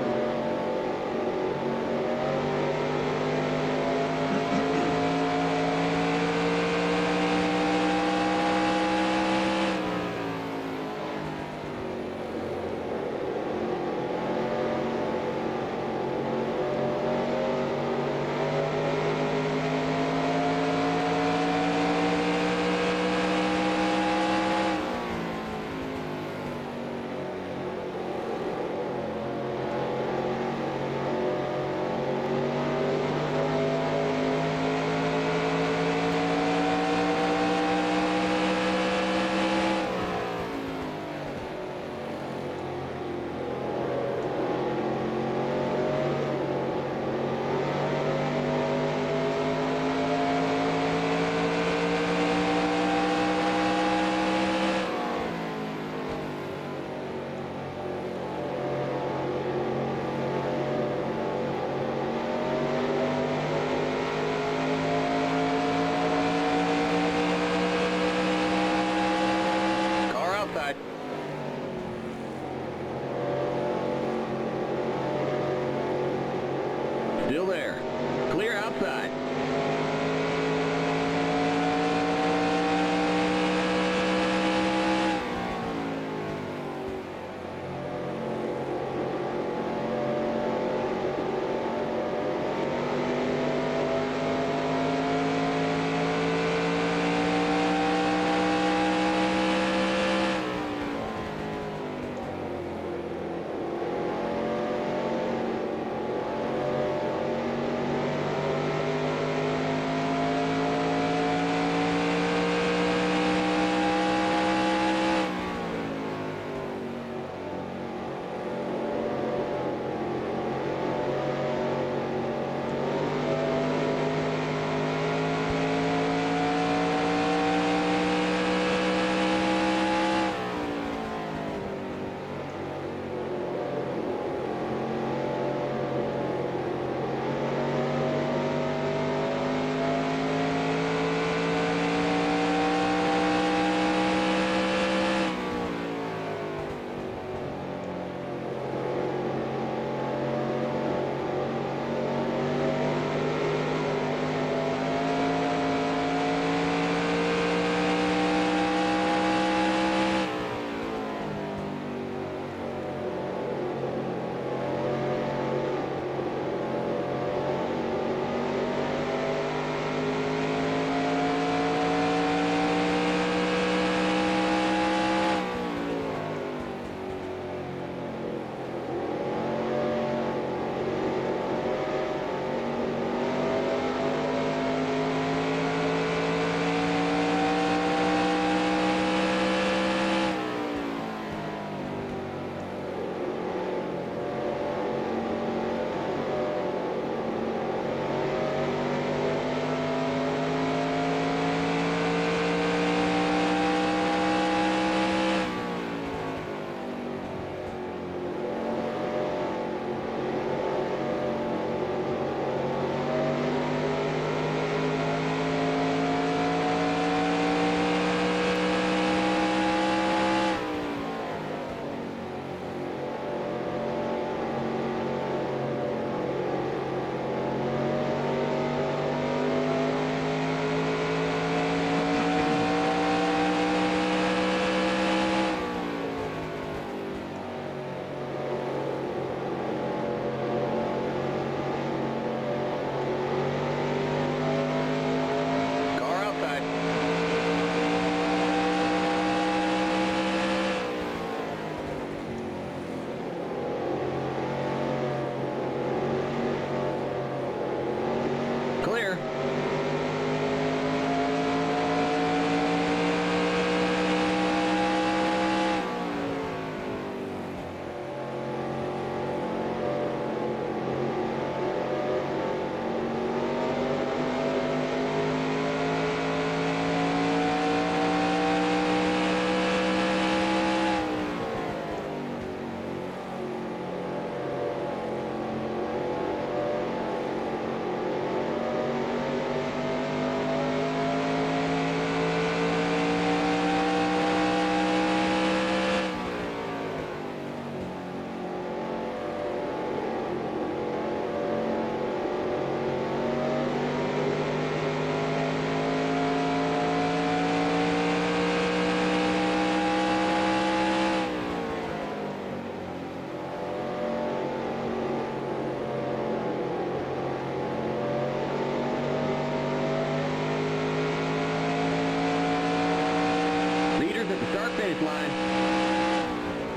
finish line.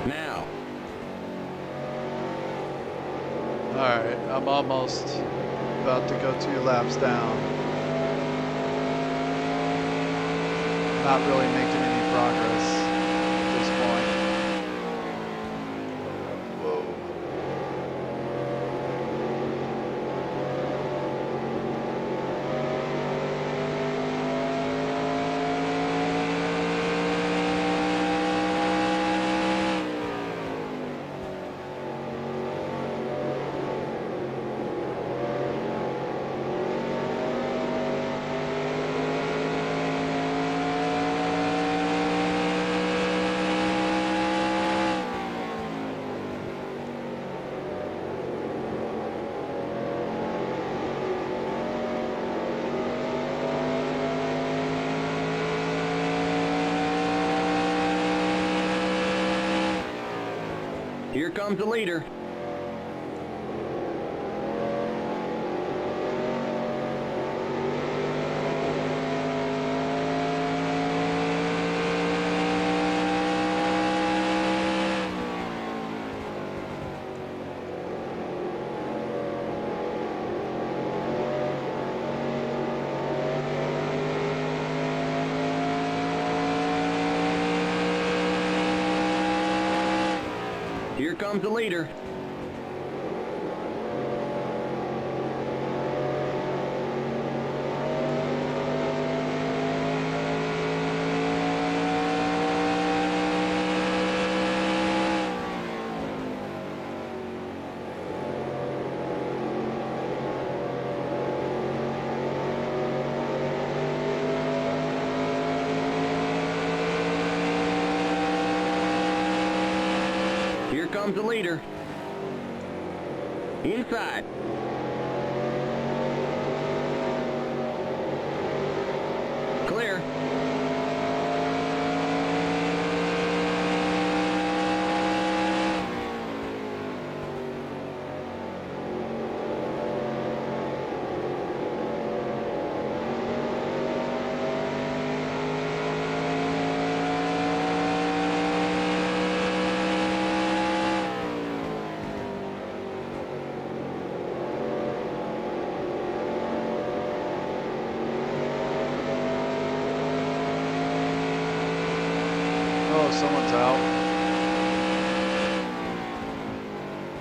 Now. Alright, I'm almost about to go 2 laps down. Not really making any progress at this point. Whoa. Here comes the leader. Here comes the leader. Here comes the leader. Inside. Clear. Oh, someone's out.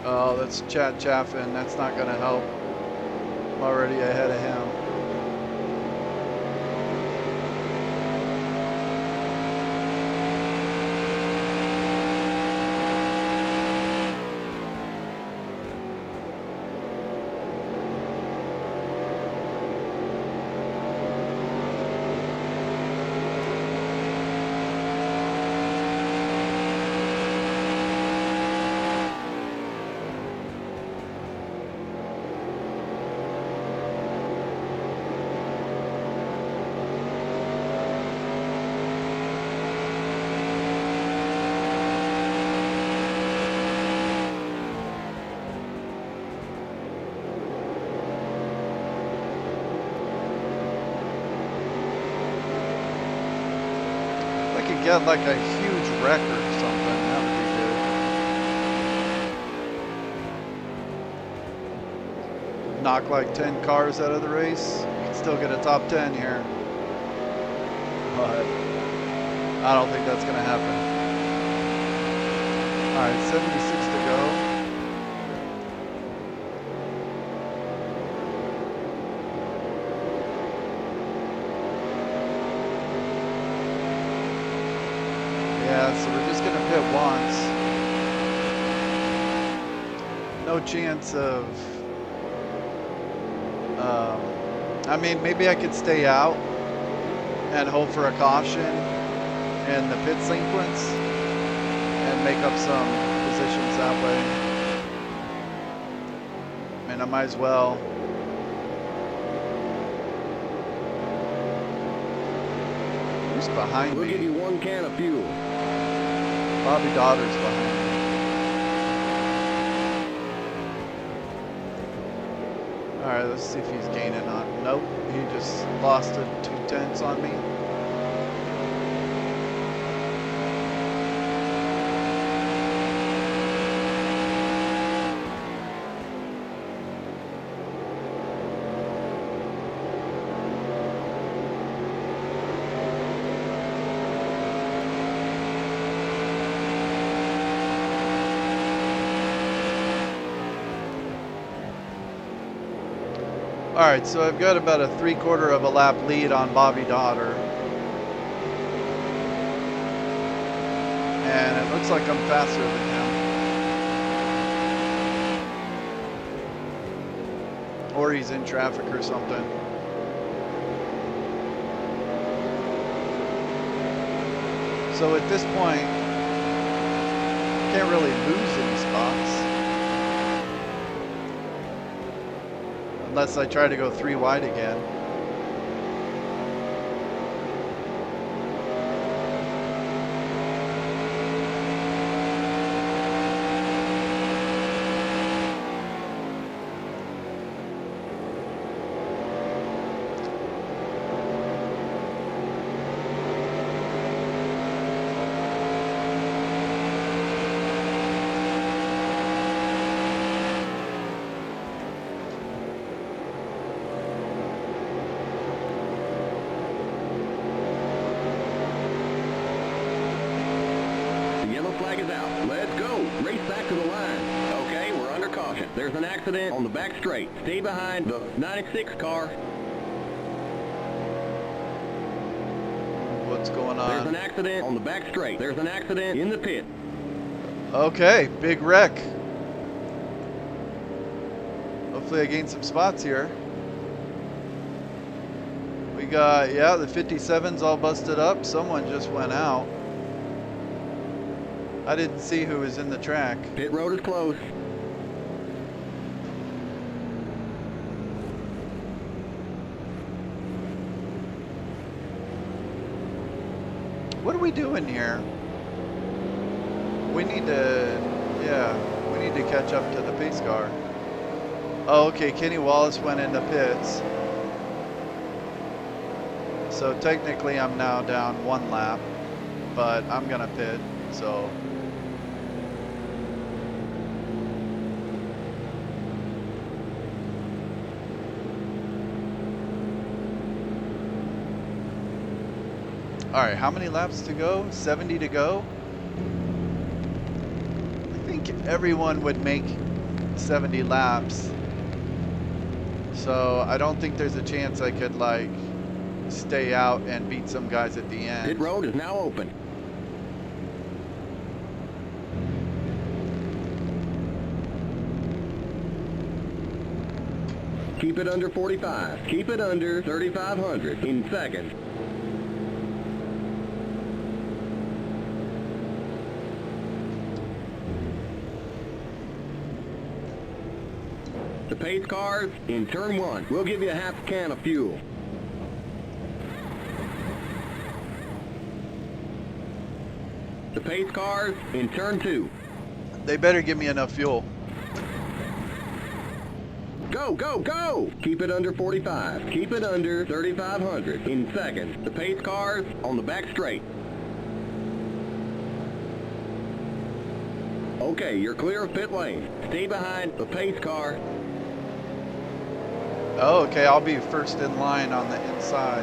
Oh, that's Chad Chaffin. That's not going to help. I'm already ahead of him. Get like a huge record or something, that would be good. Knock like 10 cars out of the race. You can still get a top 10 here. But I don't think that's gonna happen. Alright, 76 to go. Yeah, so we're just gonna pit once. No chance of, I mean, maybe I could stay out and hope for a caution in the pit sequence and make up some positions that way. I mean, I might as well. Who's behind me? We'll give you 1 can of fuel. Bobby Daughter's behind me. Alright, let's see if he's gaining on. Nope, he just lost a 2/10 on me. Alright, so I've got about a 3/4 of a lap lead on Bobby Daughter. And it looks like I'm faster than him. Or he's in traffic or something. So at this point, can't really lose any spots. Unless I try to go 3 wide again. There's an accident on the back straight. Stay behind the 96 car. What's going on? There's an accident on the back straight. There's an accident in the pit. Okay, big wreck. Hopefully I gain some spots here. We got, yeah, the 57's all busted up. Someone just went out. I didn't see who was in the track. Pit road is closed. What are we doing here? We need to, yeah, we need to catch up to the pace car. Oh, okay, Kenny Wallace went into pits. So technically I'm now down 1 lap, but I'm gonna pit, so. All right, how many laps to go? 70 to go? I think everyone would make 70 laps. So I don't think there's a chance I could like stay out and beat some guys at the end. Pit road is now open. Keep it under 45. Keep it under 3,500 in seconds. The pace cars in turn 1. We'll give you a half can of fuel. The pace cars in turn 2. They better give me enough fuel. Go, go, go! Keep it under 45. Keep it under 3,500 in seconds. The pace cars on the back straight. Okay, you're clear of pit lane. Stay behind the pace car. Oh, okay, I'll be first in line on the inside.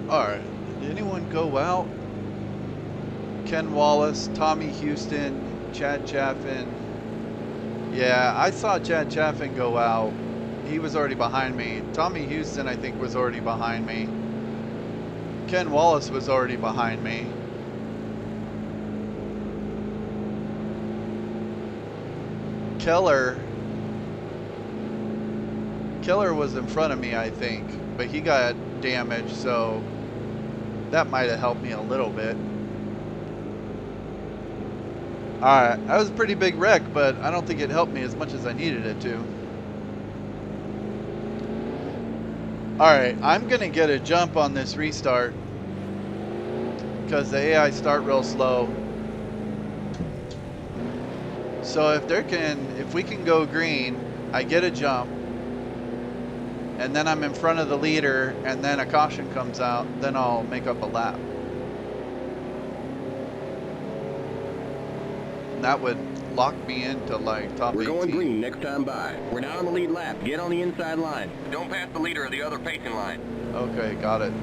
Alright, did anyone go out? Ken Wallace, Tommy Houston, Chad Chaffin. Yeah, I saw Chad Chaffin go out. He was already behind me. Tommy Houston, I think, was already behind me. Ken Wallace was already behind me. Keller was in front of me, I think, but he got damaged, so that might have helped me a little bit. Alright, that was a pretty big wreck, but I don't think it helped me as much as I needed it to. Alright, I'm going to get a jump on this restart because the AI start real slow. So if we can go green, I get a jump. and then I'm in front of the leader, and then a caution comes out, then I'll make up a lap. And that would lock me into like top 18. We're going green next time by. We're not on the lead lap. Get on the inside line. Don't pass the leader of the other pacing line. Okay, got it.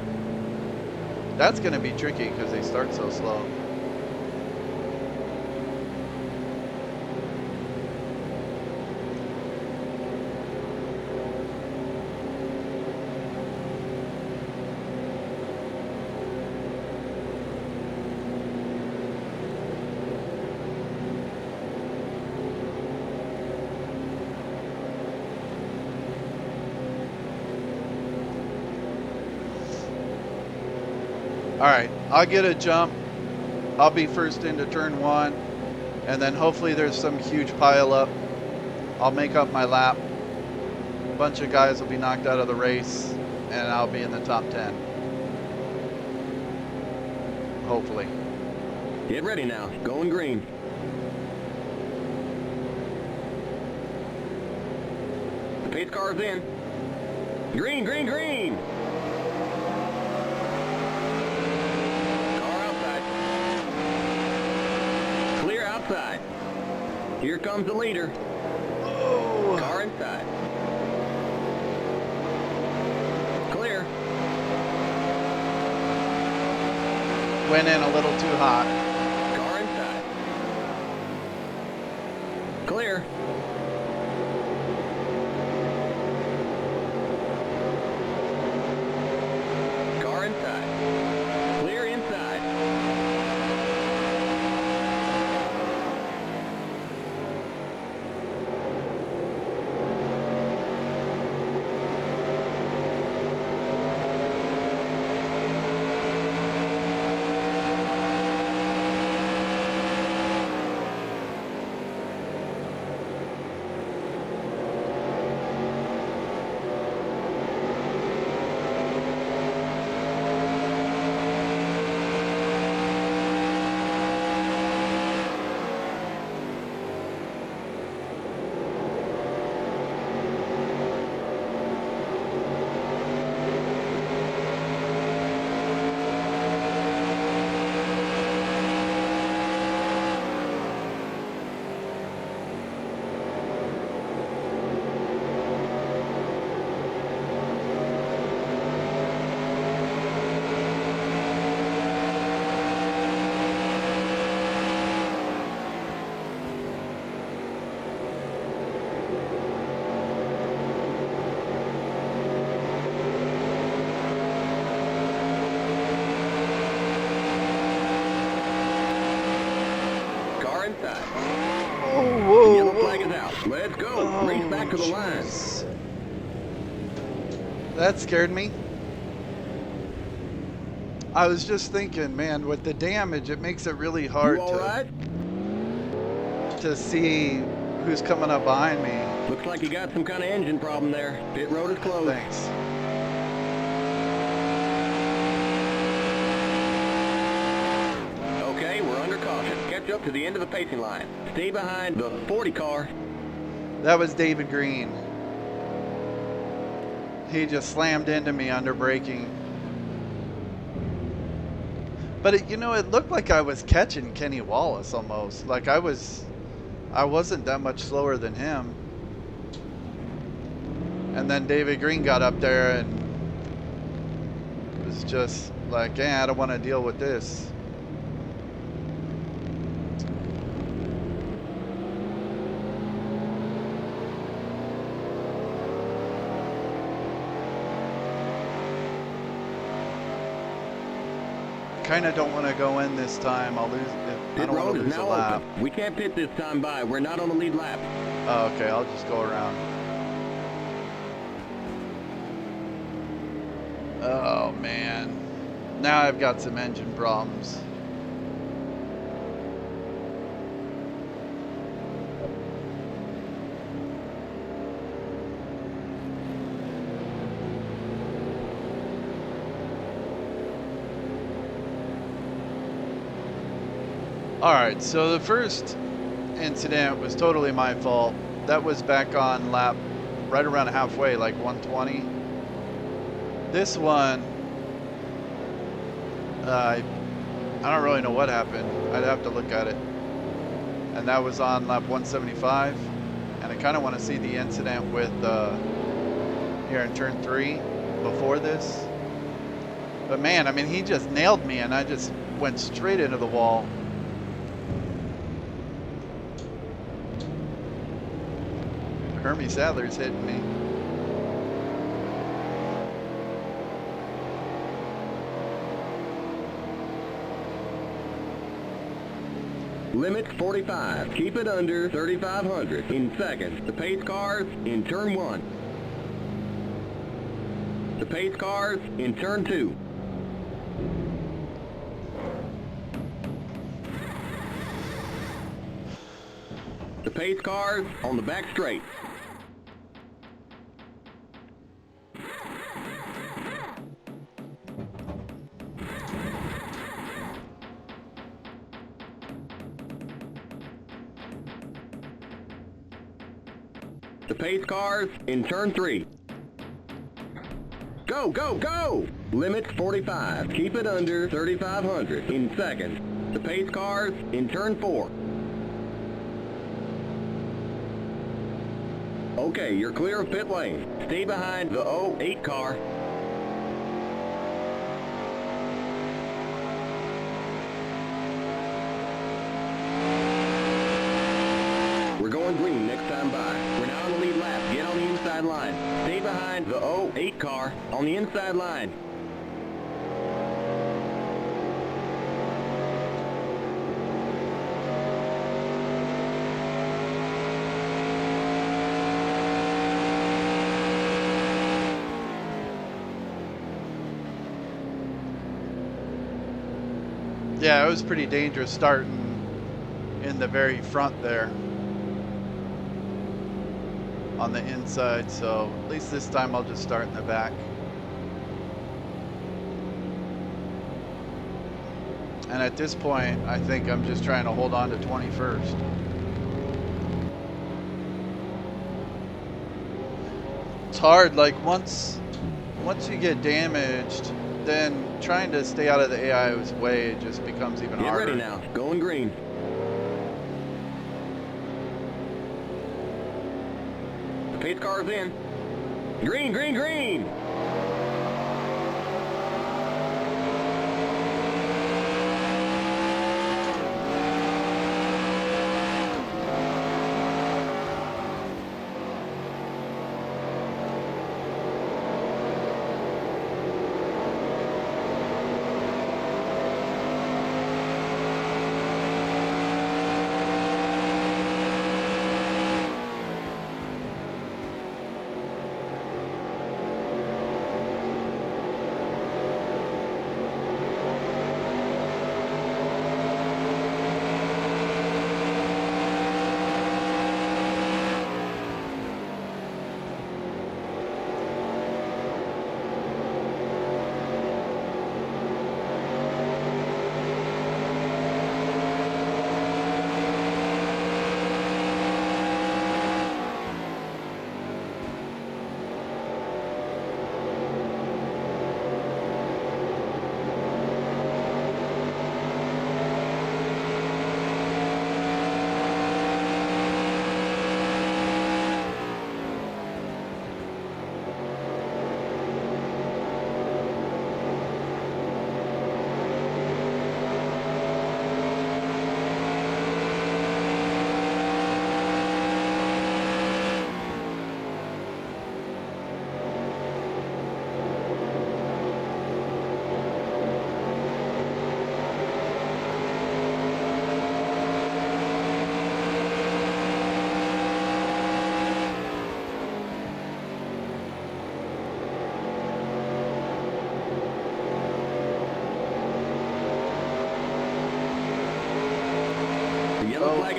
That's going to be tricky because they start so slow. All right, I'll get a jump. I'll be first into turn 1, and then hopefully there's some huge pile up. I'll make up my lap. A bunch of guys will be knocked out of the race, and I'll be in the top 10. Hopefully. Get ready now. Going green. The pace car's in. Green, green, green. Outside. Here comes the leader. Oh. Car inside. Clear. Went in a little too hot. Car inside. Clear. Car inside. Clear inside. Whoa, Yellow whoa. flag is out. Let's go. Oh, Race back to the line. jeez. That scared me. I was just thinking, man, with the damage, it makes it really hard You all right? to see who's coming up behind me. Looks like you got some kind of engine problem there. Pit road is closed. Thanks. Okay, we're under caution. Catch up to the end of the pacing line. Stay behind the 40 car. That was David Green. He just slammed into me under braking. But it, you know, it looked like I was catching Kenny Wallace almost. Like I wasn't that much slower than him. And then David Green got up there and was just like, yeah, I don't want to deal with this. Kind of don't want to go in this time. I'll lose. I don't want to lose a lap. We can't pit this time by. We're not on the lead lap. Oh, okay, I'll just go around. Oh man, now I've got some engine problems. Alright, so the first incident was totally my fault. That was back on lap right around halfway, like 120. This one, I don't really know what happened. I'd have to look at it. And that was on lap 175. And I kind of want to see the incident with here in turn 3 before this. But man, I mean, he just nailed me and I just went straight into the wall. Hermie Sadler's hitting me. Limit 45. Keep it under 3,500 in second. The pace cars in turn 1. The pace cars in turn 2. The pace cars on the back straight. The pace cars in turn 3. Go, go, go! Limit 45. Keep it under 3,500 in second. The pace cars in turn 4. Okay, you're clear of pit lane. Stay behind the 08 car. We're going green next time by. We're now on the lead lap. Get on the inside line. Stay behind the 08 car on the inside line. Yeah, it was pretty dangerous starting in the very front there on the inside, so at least this time I'll just start in the back. And at this point, I think I'm just trying to hold on to 21st. It's hard, like once you get damaged, then trying to stay out of the AI's way just becomes even harder. Get ready now, going green. The pace car's in. Green, green, green!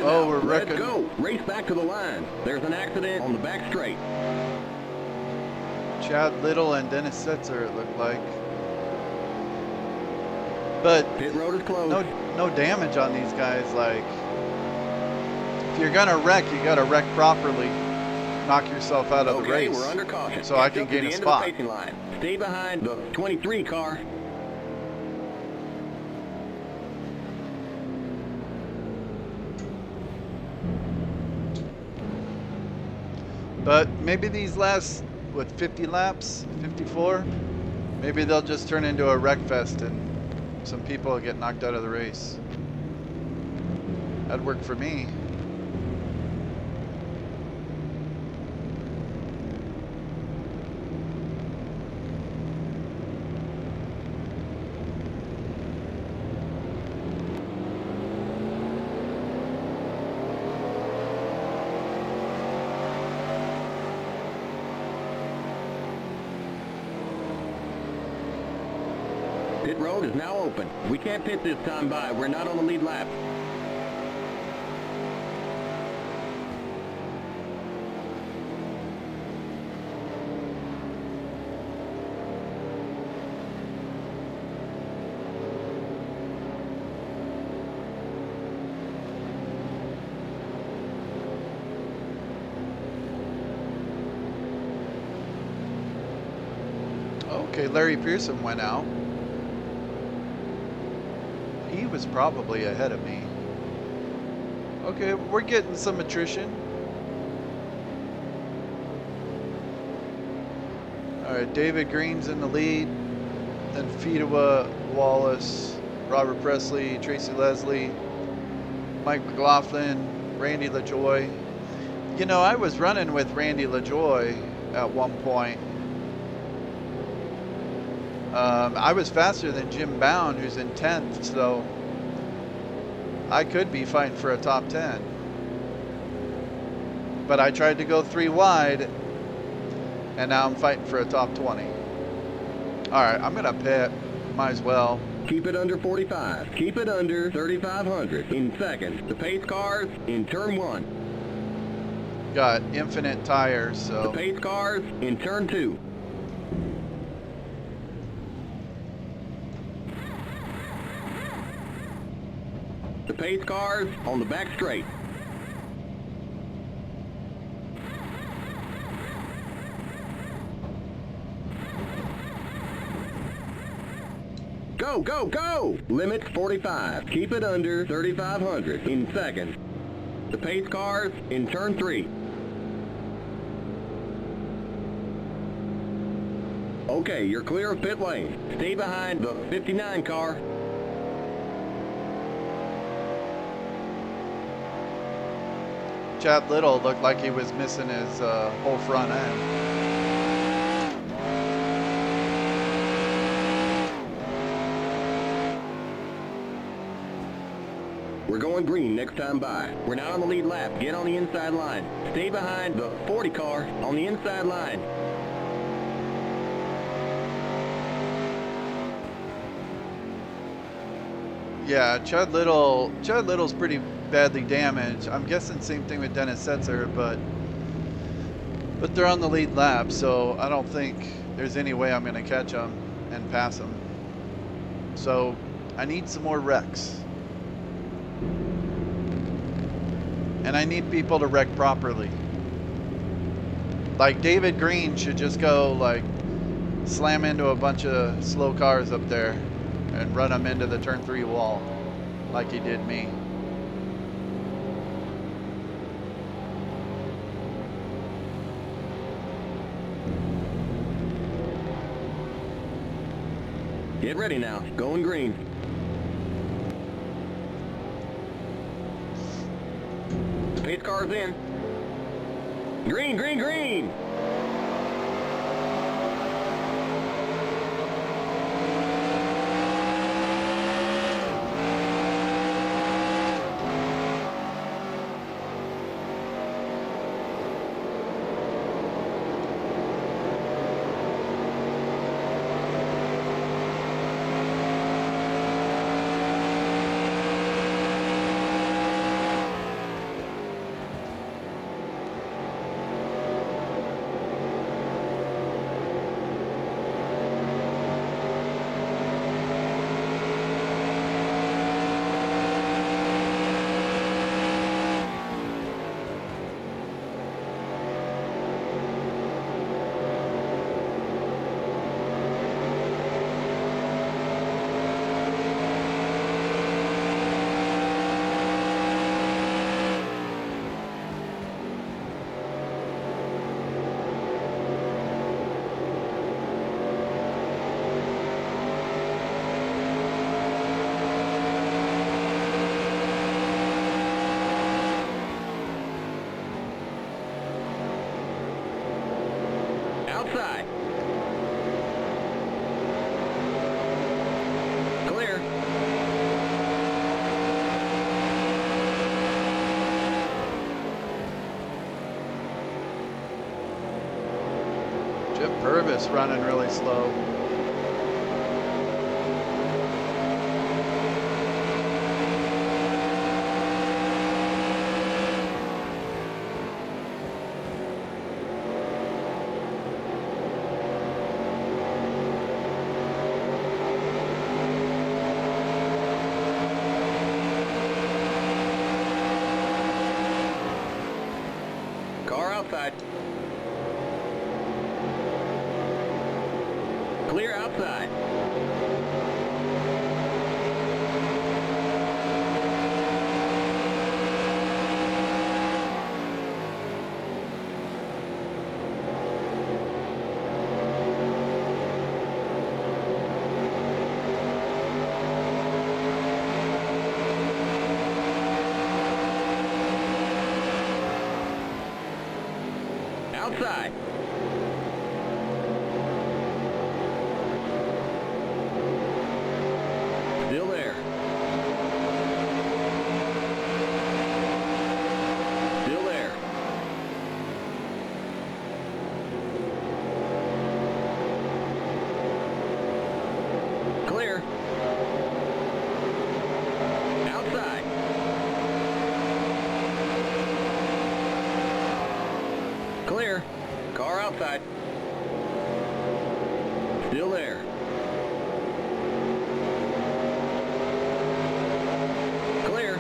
We're wrecking. Let's go. Race back to the line. There's an accident on the back straight. Chad Little and Dennis Setzer, it looked like. But Pit road is closed. no damage on these guys. Like, if you're gonna wreck, you gotta wreck properly. knock yourself out of the Okay, race. we're under caution. So I Catch can up to gain the a end spot. of the pacing line. Stay behind the 23 car. But maybe these last, what, 50 laps, 54? Maybe they'll just turn into a wreck fest and some people will get knocked out of the race. That'd work for me. Pit road is now open. We can't pit this time by. We're not on the lead lap. Okay, Larry Pearson went out. He was probably ahead of me. Okay, we're getting some attrition. Alright, David Green's in the lead. Then Fedewa, Wallace, Robert Presley, Tracy Leslie, Mike McLaughlin, Randy LaJoy. You know, I was running with Randy LaJoy at one point. I was faster than Jim Bound, who's in 10th, so I could be fighting for a top 10. But I tried to go 3 wide, and now I'm fighting for a top 20. Alright, I'm gonna pit. Might as well. Keep it under 45. Keep it under 3,500. In second, the pace cars in turn 1. Got infinite tires, so. The pace cars in turn 2. The pace cars on the back straight. Go, go, go! Limits 45. Keep it under 3,500. In second. The pace cars in turn 3. Okay, you're clear of pit lane. Stay behind the 59 car. Chad Little looked like he was missing his whole front end. We're going green next time by. We're not on the lead lap. Get on the inside line. Stay behind the 40 car on the inside line. Yeah, Chad Little's pretty badly damaged. I'm guessing same thing with Dennis Setzer, but they're on the lead lap, so I don't think there's any way I'm going to catch them and pass them. So I need some more wrecks. And I need people to wreck properly. Like David Green should just go like slam into a bunch of slow cars up there and run them into the turn 3 wall like he did me. Get ready now. Going green. Pace car's in. Green, green, green! Purvis running really slow. Car outside. Clear outside. Outside. Still there. Still there. Clear. Outside. Clear. Car outside. Still there. Clear.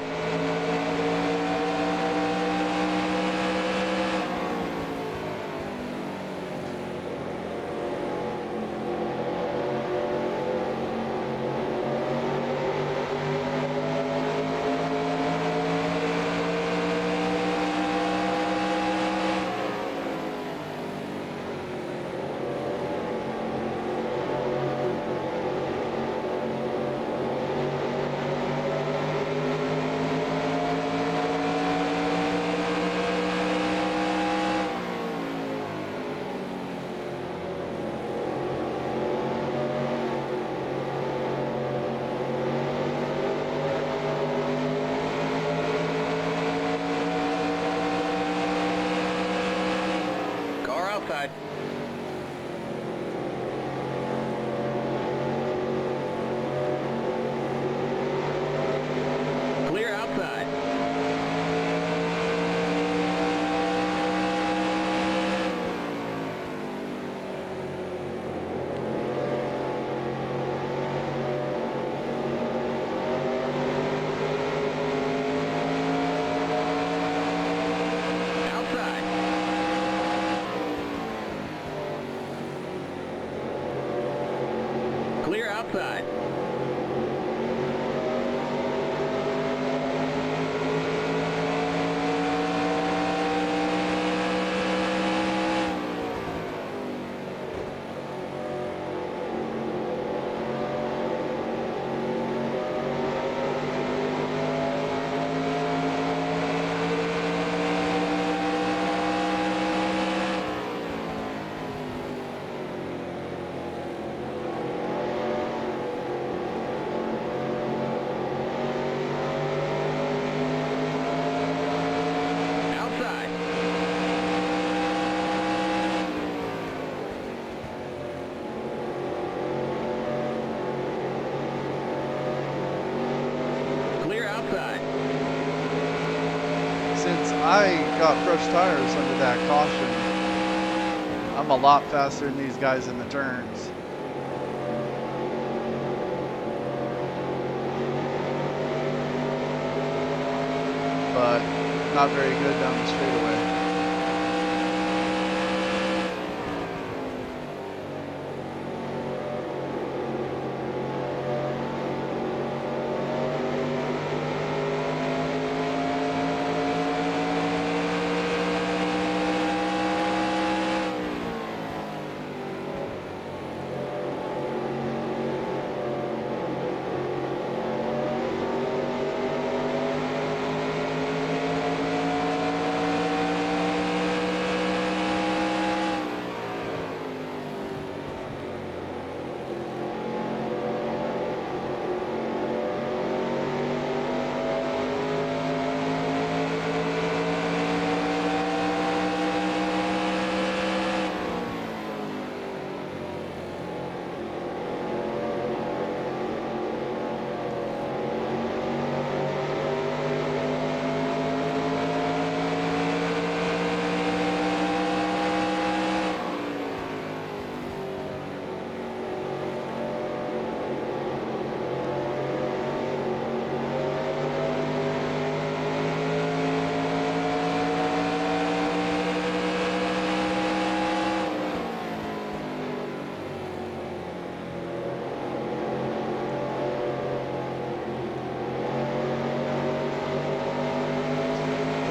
Car outside. Clear outside. Outside. Clear outside. Outside. Clear outside. Since I got fresh tires under that caution, I'm a lot faster than these guys in the turns. But not very good down the straightaway.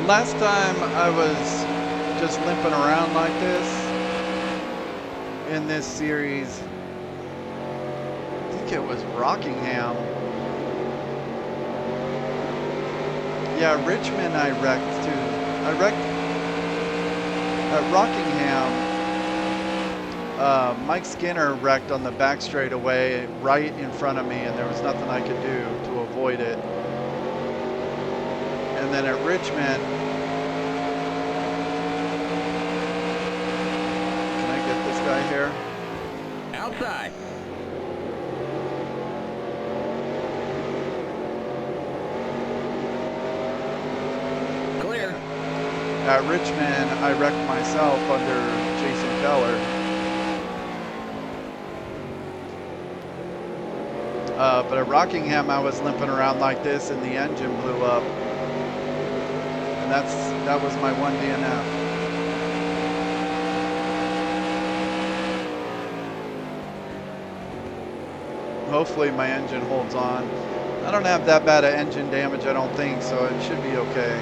Last time I was just limping around like this in this series, I think it was Rockingham. Yeah, Richmond I wrecked too. I wrecked at Rockingham. Mike Skinner wrecked on the back straightaway right in front of me, and there was nothing I could do to avoid it. And then at Richmond, can I get this guy here? Outside. Clear. At Richmond, I wrecked myself under Jason Keller. But at Rockingham, I was limping around like this, and the engine blew up. And that was my one DNF. Hopefully my engine holds on. I don't have that bad of engine damage, I don't think, so it should be okay.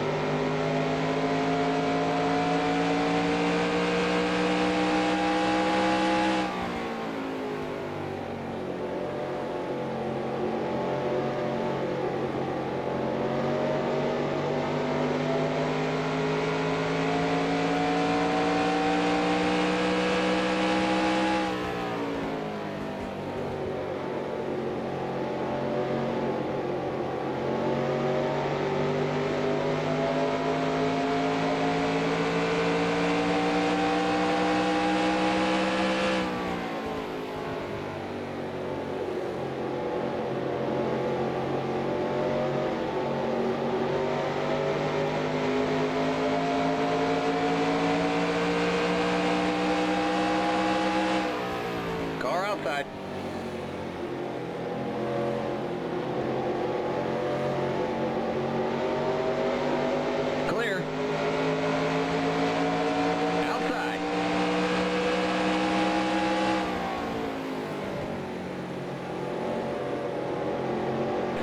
Outside. Clear. Outside.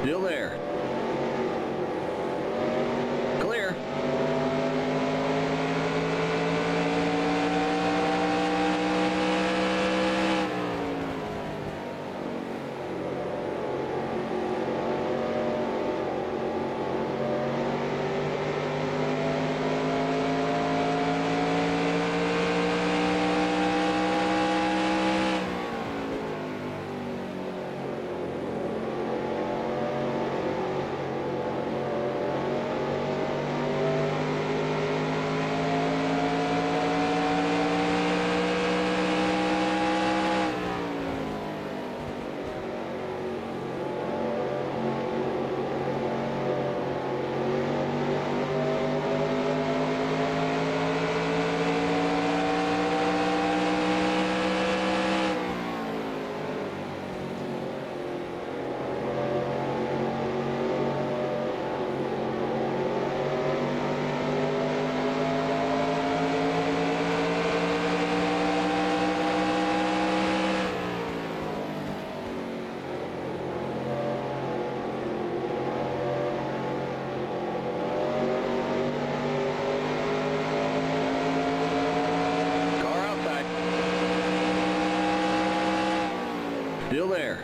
Still there. Clear. Still there.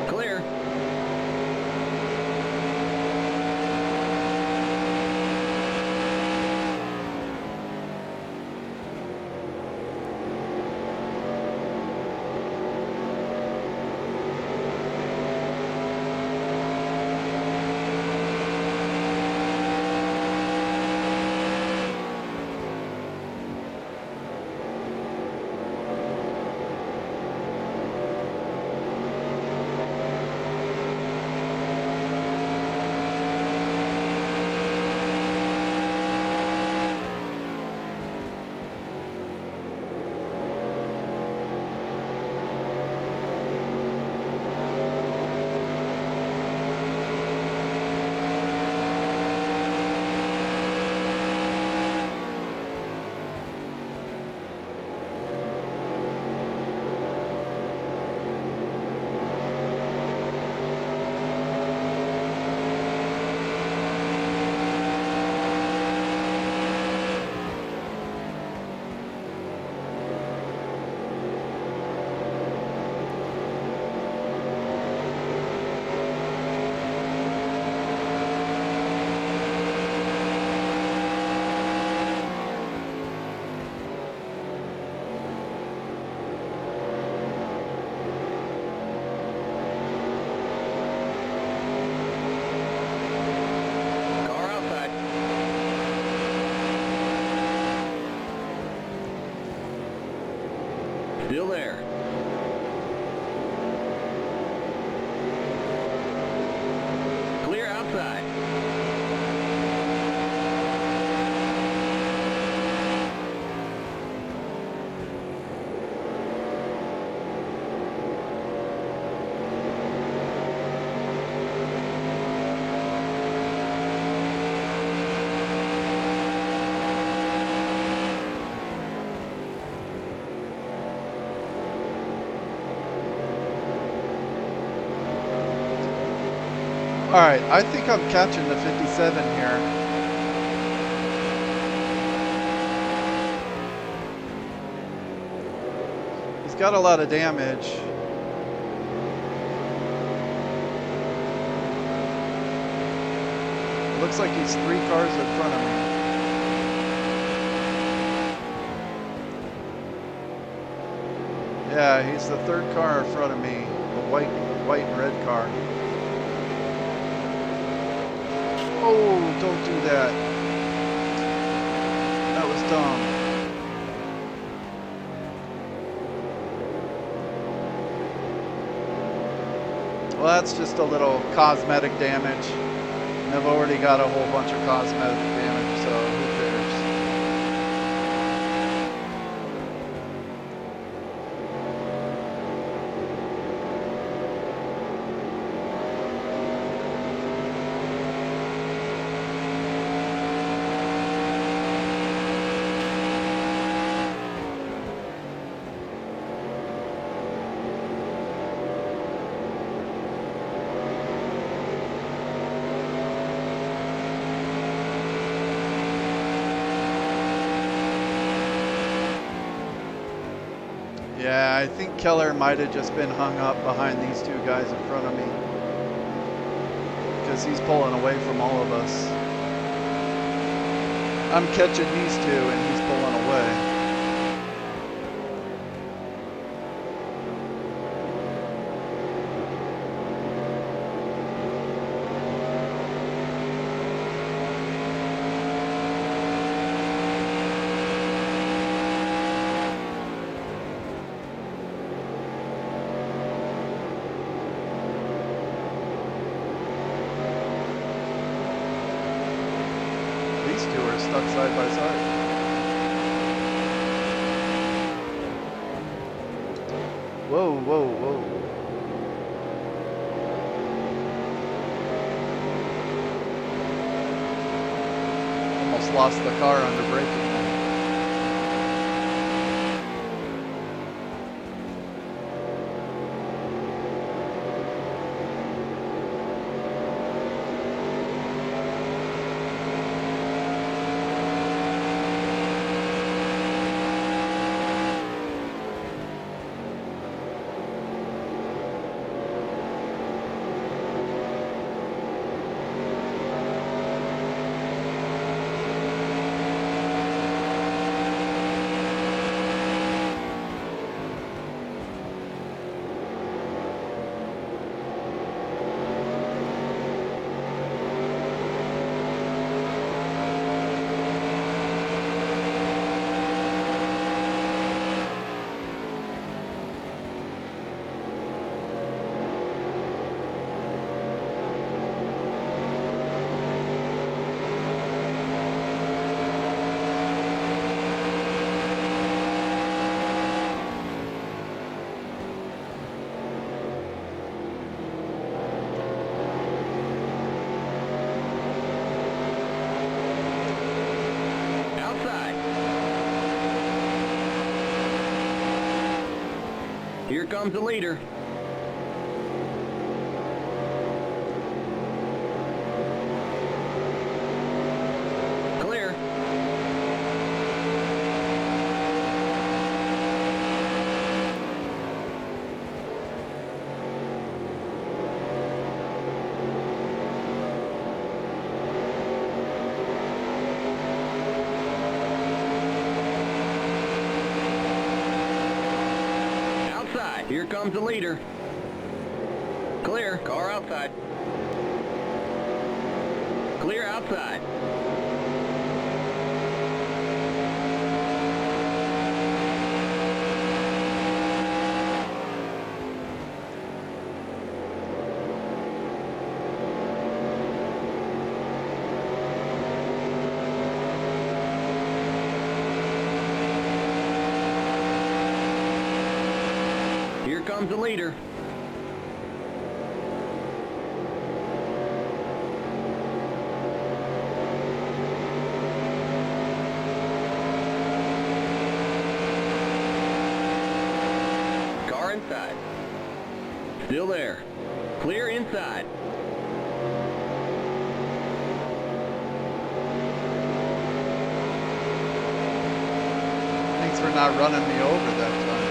Clear. Still there. Clear outside. All right, I think I'm catching the 57 here. He's got a lot of damage. Looks like he's 3 cars in front of me. Yeah, he's the 3rd car in front of me, the white and red car. Oh, don't do that. That was dumb. Well, that's just a little cosmetic damage. And I've already got a whole bunch of cosmetic damage, so who cares? Yeah, I think Keller might have just been hung up behind these 2 guys in front of me. Because he's pulling away from all of us. I'm catching these 2 and he's pulling away. Stuck side by side. Whoa, whoa, whoa. Almost lost the car under braking. Here comes the leader. Clear. Here comes the leader. Clear. Car outside. Clear outside. comes the leader. Car inside. Still there. Clear inside. Thanks for not running me over that time.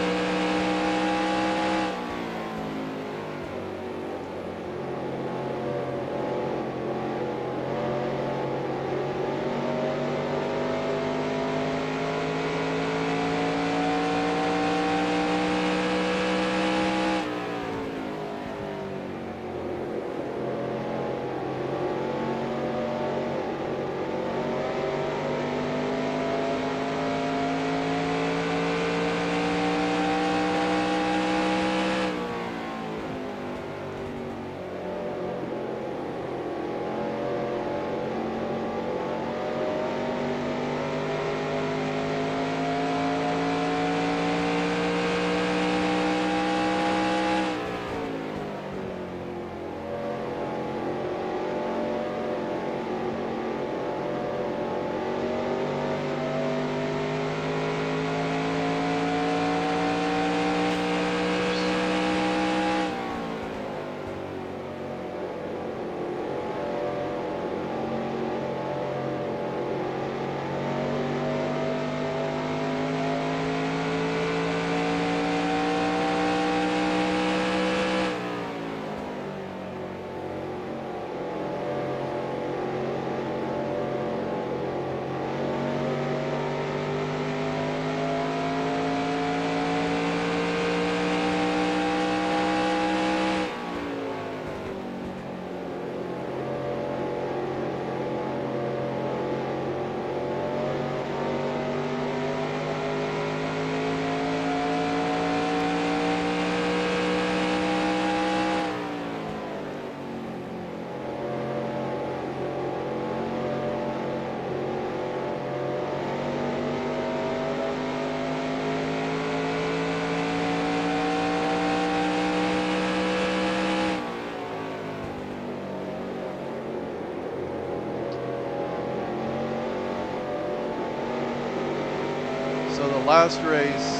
So the last race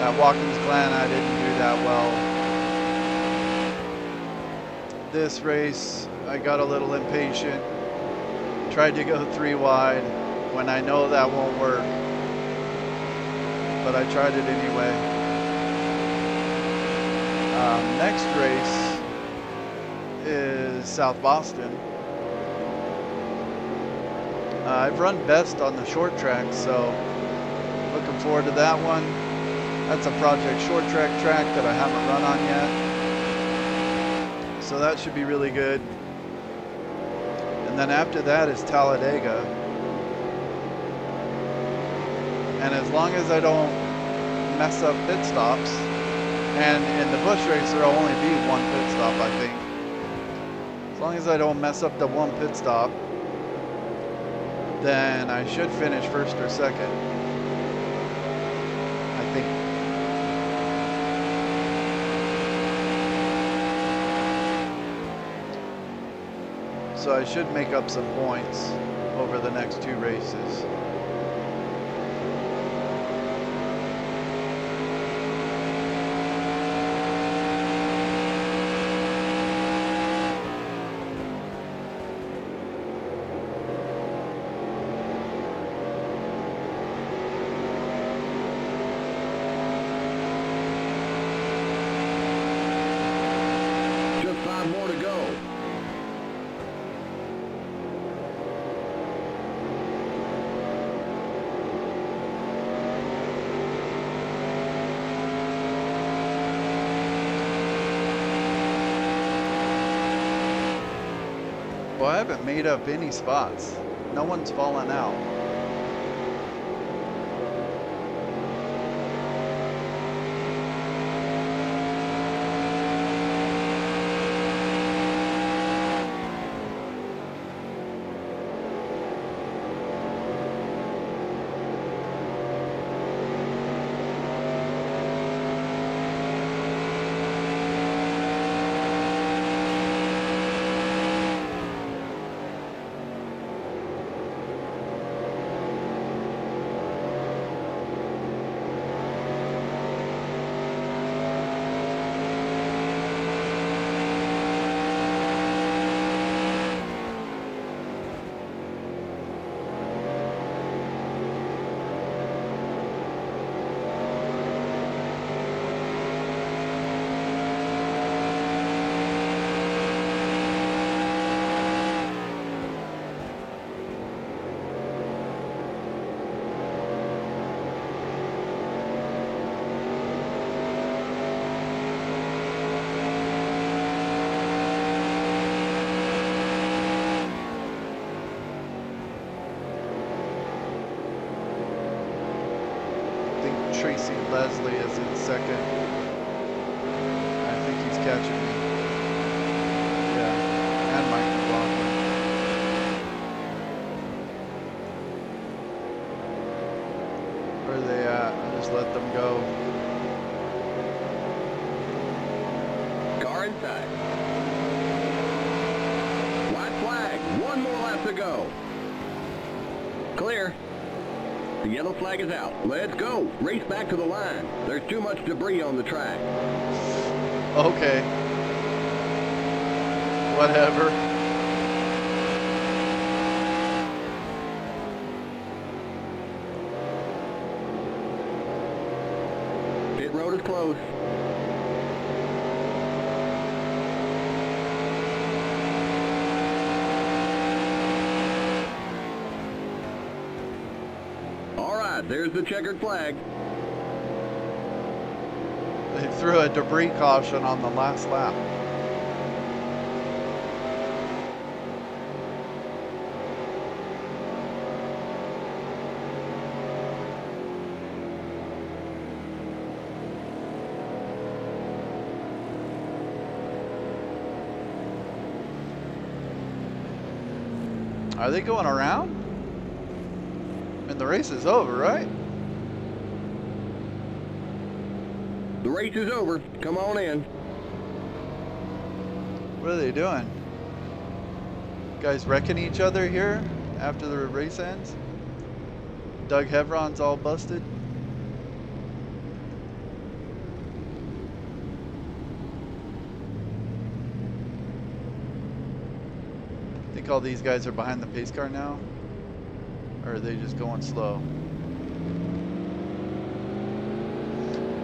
at Watkins Glen, I didn't do that well. This race, I got a little impatient. Tried to go 3 wide when I know that won't work. But I tried it anyway. Next race is South Boston. I've run best on the short track, so looking forward to that one. That's a project short track that I haven't run on yet. So that should be really good. And then after that is Talladega. And as long as I don't mess up pit stops, and in the Busch race there'll only be 1 pit stop, I think. As long as I don't mess up the 1 pit stop, then I should finish first or second. I think. So I should make up some points over the next 2 races. Just 5 more to go. Well, I haven't made up any spots. No one's fallen out. Tracy Leslie is in second. I think he's catching me. Yeah, and Mike McLaughlin. Where are they at? I just let them go. Car inside. White flag. One more lap to go. Clear. The yellow flag is out. Let's go. Race back to the line. There's too much debris on the track. Okay. Whatever. Pit road is closed. All right, there's the checkered flag. They threw a debris caution on the last lap. Are they going around? And the race is over, right? The race is over. Come on in. What are they doing? Guys wrecking each other here after the race ends? Doug Hevron's all busted. Think all these guys are behind the pace car now? Or are they just going slow?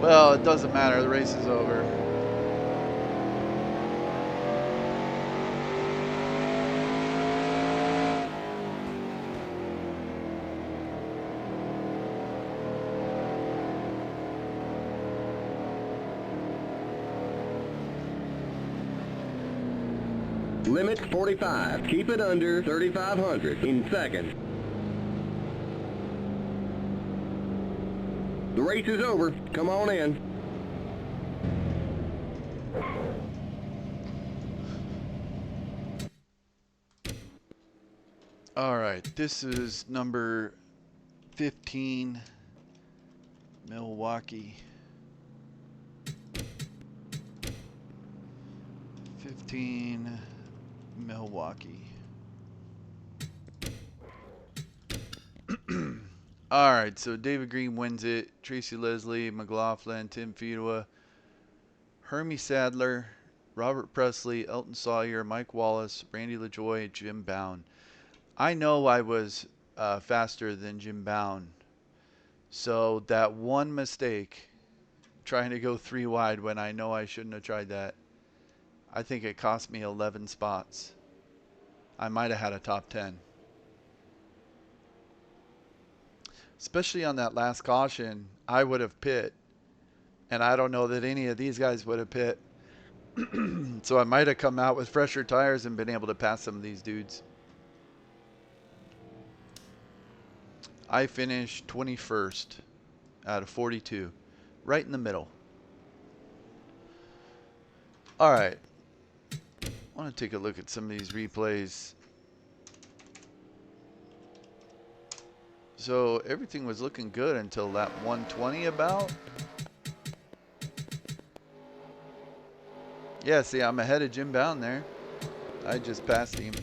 Well, it doesn't matter. The race is over. Limit 45. Keep it under 3,500 in second. The race is over. Come on in. All right, this is number 15, Milwaukee. 15, Milwaukee. All right, so David Green wins it. Tracy Leslie, McLaughlin, Tim Fedewa, Hermie Sadler, Robert Presley, Elton Sawyer, Mike Wallace, Randy LaJoy, Jim Bound. I know I was faster than Jim Bound. So that one mistake, trying to go 3 wide when I know I shouldn't have tried that, I think it cost me 11 spots. I might have had a top 10. Especially on that last caution, I would have pit. And I don't know that any of these guys would have pit. So I might have come out with fresher tires and been able to pass some of these dudes. I finished 21st out of 42. Right in the middle. Alright. I want to take a look at some of these replays. So everything was looking good until lap 120 about. Yeah, see, I'm ahead of Jim Bound there. I just passed him.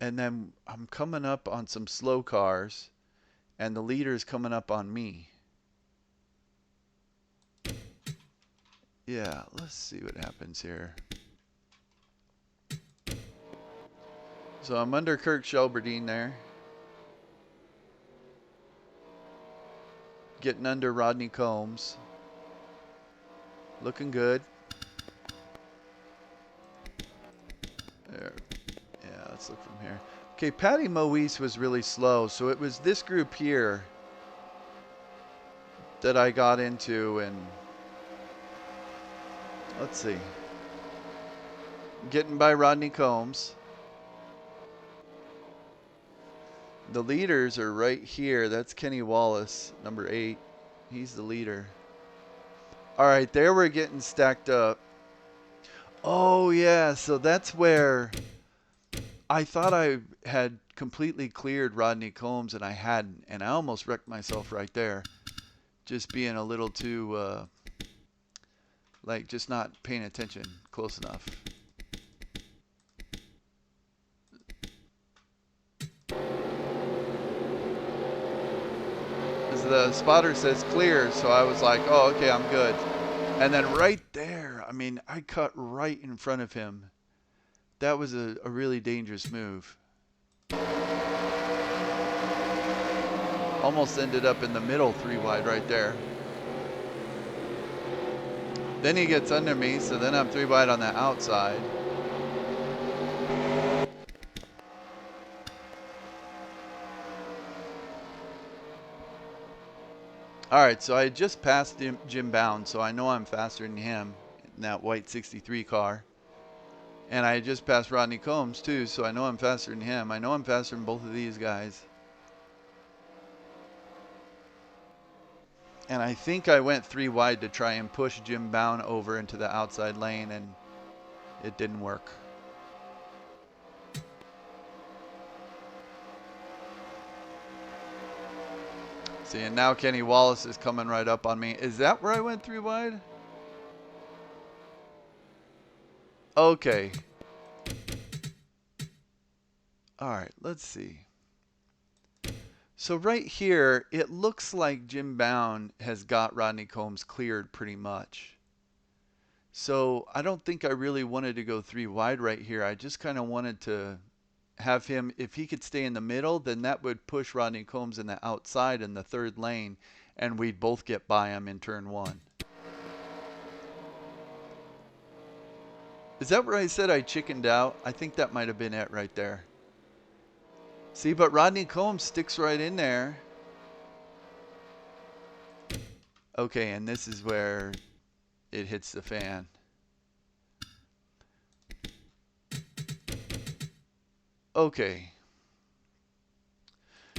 And then I'm coming up on some slow cars, and the leader's coming up on me. Yeah, let's see what happens here. So I'm under Kirk Shelberdine there. Getting under Rodney Combs. Looking good. There. Yeah, let's look from here. Okay, Patty Moise was really slow, so it was this group here that I got into, and let's see. Getting by Rodney Combs. The leaders are right here. That's Kenny Wallace, number 8. He's the leader. All right, there we're getting stacked up. Oh, yeah, so that's where I thought I had completely cleared Rodney Combs, and I hadn't, and I almost wrecked myself right there. Just being a little too, like, just not paying attention close enough. The spotter says clear, so I was like, oh, okay, I'm good. And then right there, I mean, I cut right in front of him. That was a really dangerous move. Almost ended up in the middle 3 wide right there. Then he gets under me, so then I'm 3 wide on the outside. All right, so I just passed Jim Bound, so I know I'm faster than him in that white 63 car. And I just passed Rodney Combs too, so I know I'm faster than him. I know I'm faster than both of these guys. And I think I went 3 wide to try and push Jim Bound over into the outside lane, and it didn't work. See, and now Kenny Wallace is coming right up on me. Is that where I went 3 wide? Okay. All right, let's see. So right here, it looks like Jim Bound has got Rodney Combs cleared pretty much. So I don't think I really wanted to go 3 wide right here. I just kind of wanted to have him, if he could stay in the middle, then that would push Rodney Combs in the outside in the 3rd lane, and we'd both get by him in turn 1. Is that where I said I chickened out? I think that might have been it right there. See, but Rodney Combs sticks right in there. Okay, and this is where it hits the fan. Okay.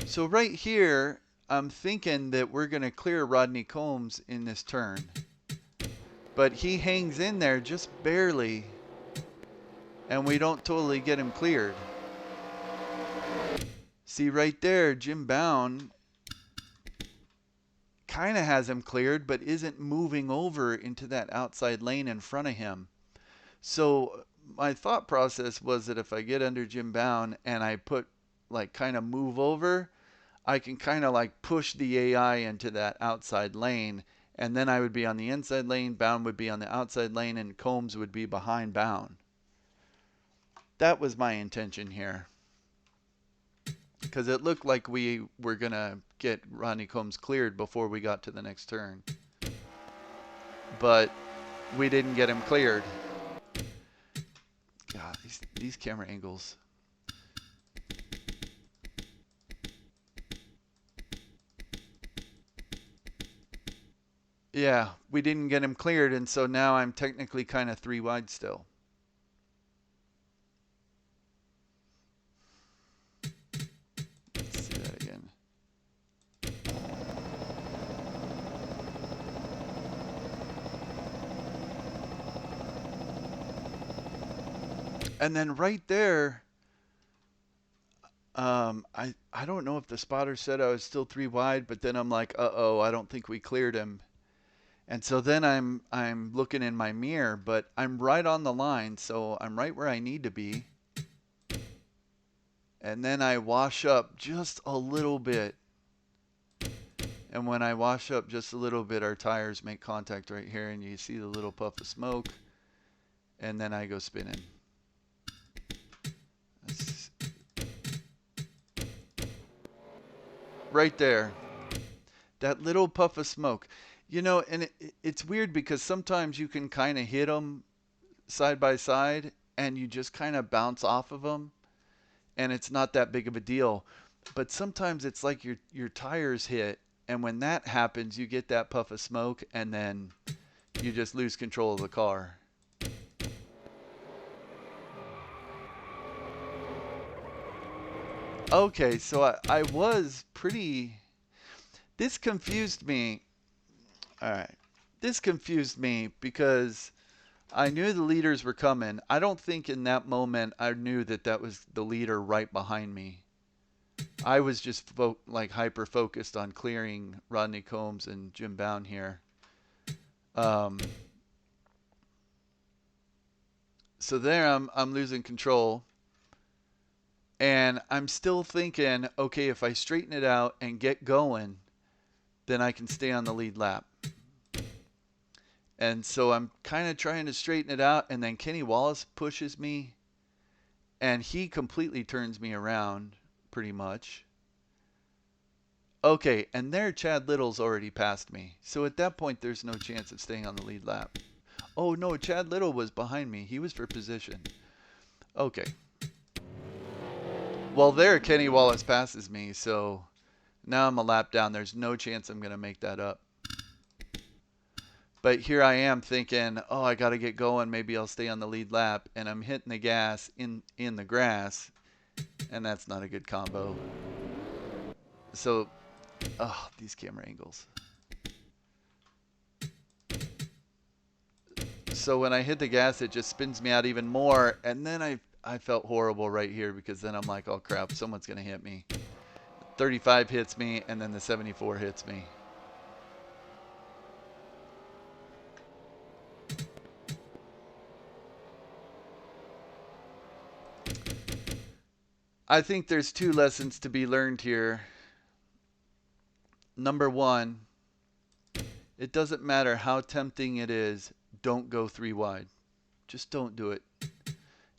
So right here, I'm thinking that we're going to clear Rodney Combs in this turn. But he hangs in there just barely, and we don't totally get him cleared. See right there, Jim Bound kind of has him cleared, but isn't moving over into that outside lane in front of him. So my thought process was that if I get under Jim Bound and I put, like, kind of move over, I can kind of like push the AI into that outside lane, and then I would be on the inside lane, Bound would be on the outside lane, and Combs would be behind Bound. That was my intention here, because it looked like we were going to get Rodney Combs cleared before we got to the next turn. But we didn't get him cleared. God, these camera angles. Yeah, we didn't get him cleared, and so now I'm technically kind of 3 wide still. Let's see that again. And then right there, I don't know if the spotter said I was still 3 wide, but then I'm like, uh-oh, I don't think we cleared him. And so then I'm looking in my mirror, but I'm right on the line, so I'm right where I need to be. And then I wash up just a little bit. And when I wash up just a little bit, our tires make contact right here, and you see the little puff of smoke. And then I go spinning. Right there. That little puff of smoke. You know, and it's weird because sometimes you can kind of hit them side by side and you just kind of bounce off of them and it's not that big of a deal. But sometimes it's like your tires hit, and when that happens, you get that puff of smoke and then you just lose control of the car. Okay, so I was pretty. This confused me. All right. This confused me because I knew the leaders were coming. I don't think in that moment I knew that that was the leader right behind me. I was just like hyper focused on clearing Rodney Combs and Jim Bound here. Um, so there I'm losing control. And I'm still thinking, okay, if I straighten it out and get going, then I can stay on the lead lap. And so I'm kind of trying to straighten it out, and then Kenny Wallace pushes me, and he completely turns me around, pretty much. Okay, and there Chad Little's already passed me. So at that point, there's no chance of staying on the lead lap. Oh no, Chad Little was behind me. He was for position. Okay. Well, there Kenny Wallace passes me, so now I'm a lap down. There's no chance I'm going to make that up. But here I am thinking, oh, I got to get going. Maybe I'll stay on the lead lap. And I'm hitting the gas in the grass. And that's not a good combo. So, oh, these camera angles. So when I hit the gas, it just spins me out even more. And then I felt horrible right here because then I'm like, oh, crap, someone's going to hit me. 35 hits me, and then the 74 hits me. I think there's two lessons to be learned here. Number one, it doesn't matter how tempting it is, don't go 3 wide. Just don't do it.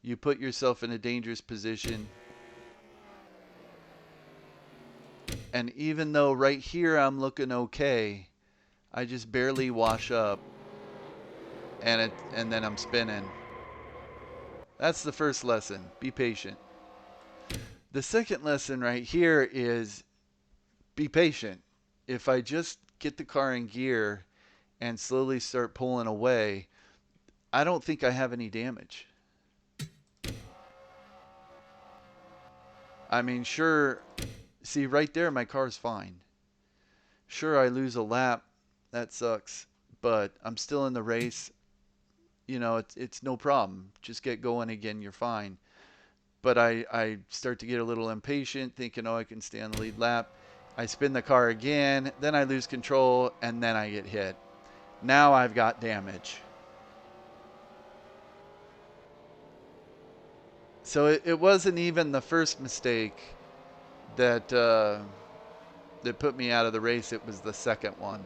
You put yourself in a dangerous position. And even though right here I'm looking okay, I just barely wash up and then I'm spinning. That's the first lesson. Be patient. The second lesson right here is be patient. If I just get the car in gear and slowly start pulling away, I don't think I have any damage. I mean, sure, see right there, my car's fine. Sure, I lose a lap. That sucks. But I'm still in the race. You know, it's no problem. Just get going again. You're fine. But I start to get a little impatient, thinking, oh, I can stay on the lead lap. I spin the car again. Then I lose control, and then I get hit. Now I've got damage. So it wasn't even the first mistake that that put me out of the race. It was the second one.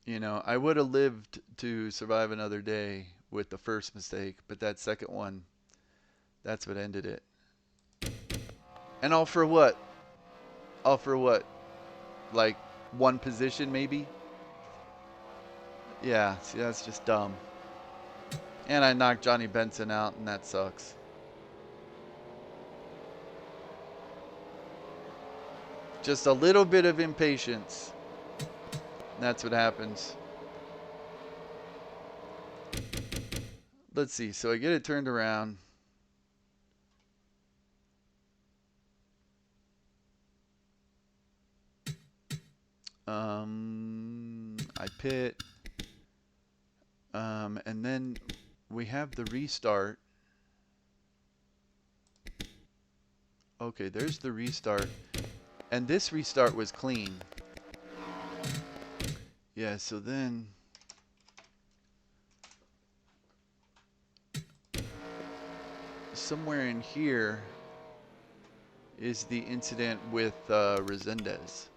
You know, I would have lived to survive another day with the first mistake, but that second one, that's what ended it. And all for what? All for what? Like one position maybe? Yeah, see, that's just dumb. And I knocked Johnny Benson out, and that sucks. Just a little bit of impatience. That's what happens. Let's see. So I get it turned around. I pit. And then we have the restart. Okay, there's the restart. And this restart was clean. Yeah, so then somewhere in here is the incident with Resendez.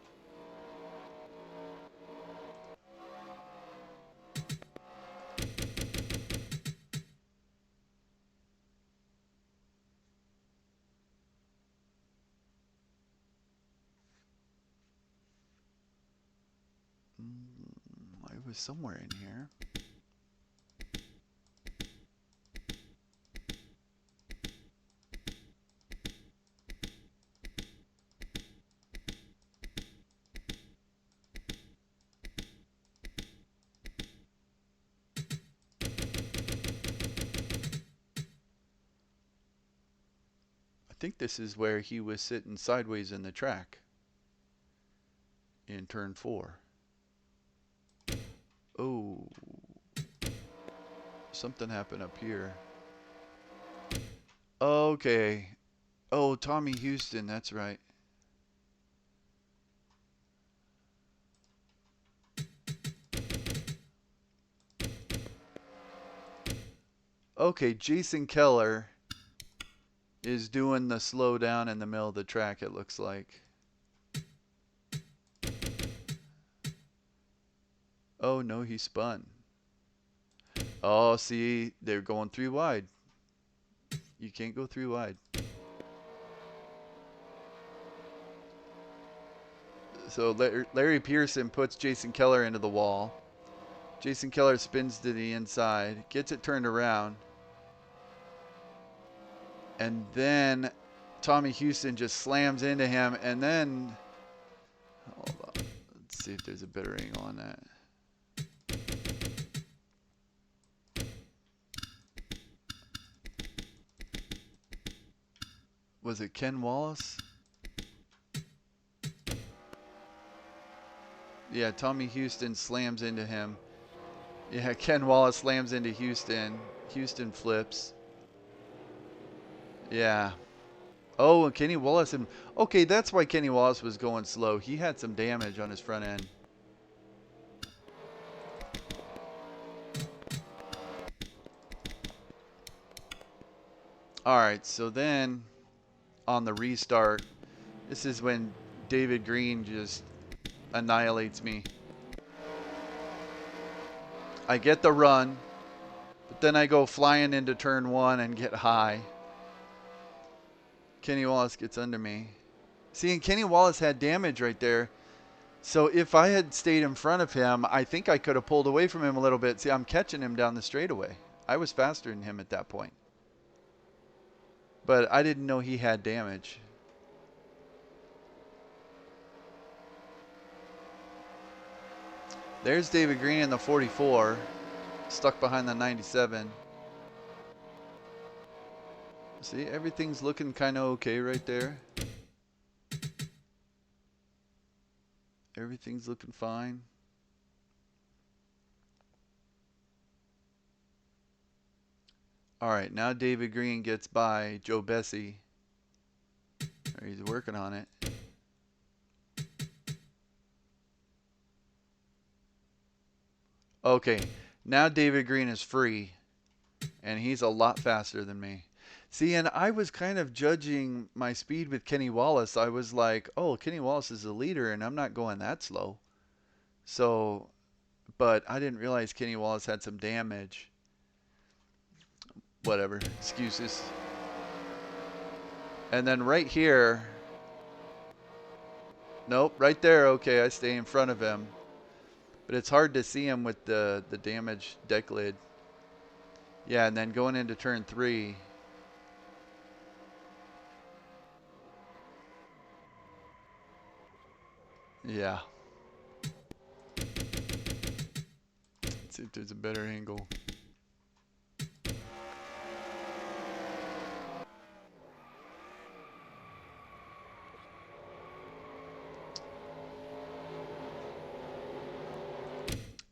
It was somewhere in here. think this is where he was sitting sideways in the track in turn 4. Oh, something happened up here. Okay. Oh, Tommy Houston, that's right. Okay, Jason Keller is doing the slow down in the middle of the track, it looks like. Oh, no, he spun. Oh, see, they're going 3 wide. You can't go 3 wide. So Larry Pearson puts Jason Keller into the wall. Jason Keller spins to the inside, gets it turned around. And then Tommy Houston just slams into him. And then, hold on, let's see if there's a better angle on that. Was it Ken Wallace? Yeah, Tommy Houston slams into him. Yeah, Ken Wallace slams into Houston. Houston flips. Yeah. Oh, and Kenny Wallace. Okay, that's why Kenny Wallace was going slow. He had some damage on his front end. All right, so then on the restart, this is when David Green just annihilates me. I get the run, but then I go flying into turn 1 and get high. Kenny Wallace gets under me. See, and Kenny Wallace had damage right there. So if I had stayed in front of him, I think I could have pulled away from him a little bit. See, I'm catching him down the straightaway. I was faster than him at that point. But I didn't know he had damage. There's David Green in the 44, stuck behind the 97. See, everything's looking kind of okay right there. Everything's looking fine. All right, now David Green gets by Joe Bessie. He's working on it. Okay, now David Green is free, and he's a lot faster than me. See, and I was kind of judging my speed with Kenny Wallace. I was like, oh, Kenny Wallace is the leader, and I'm not going that slow. So, but I didn't realize Kenny Wallace had some damage. Whatever, excuses. And then right here, nope, right there, okay, I stay in front of him. But it's hard to see him with the damaged deck lid. Yeah, and then going into turn 3. Yeah. Let's see if there's a better angle.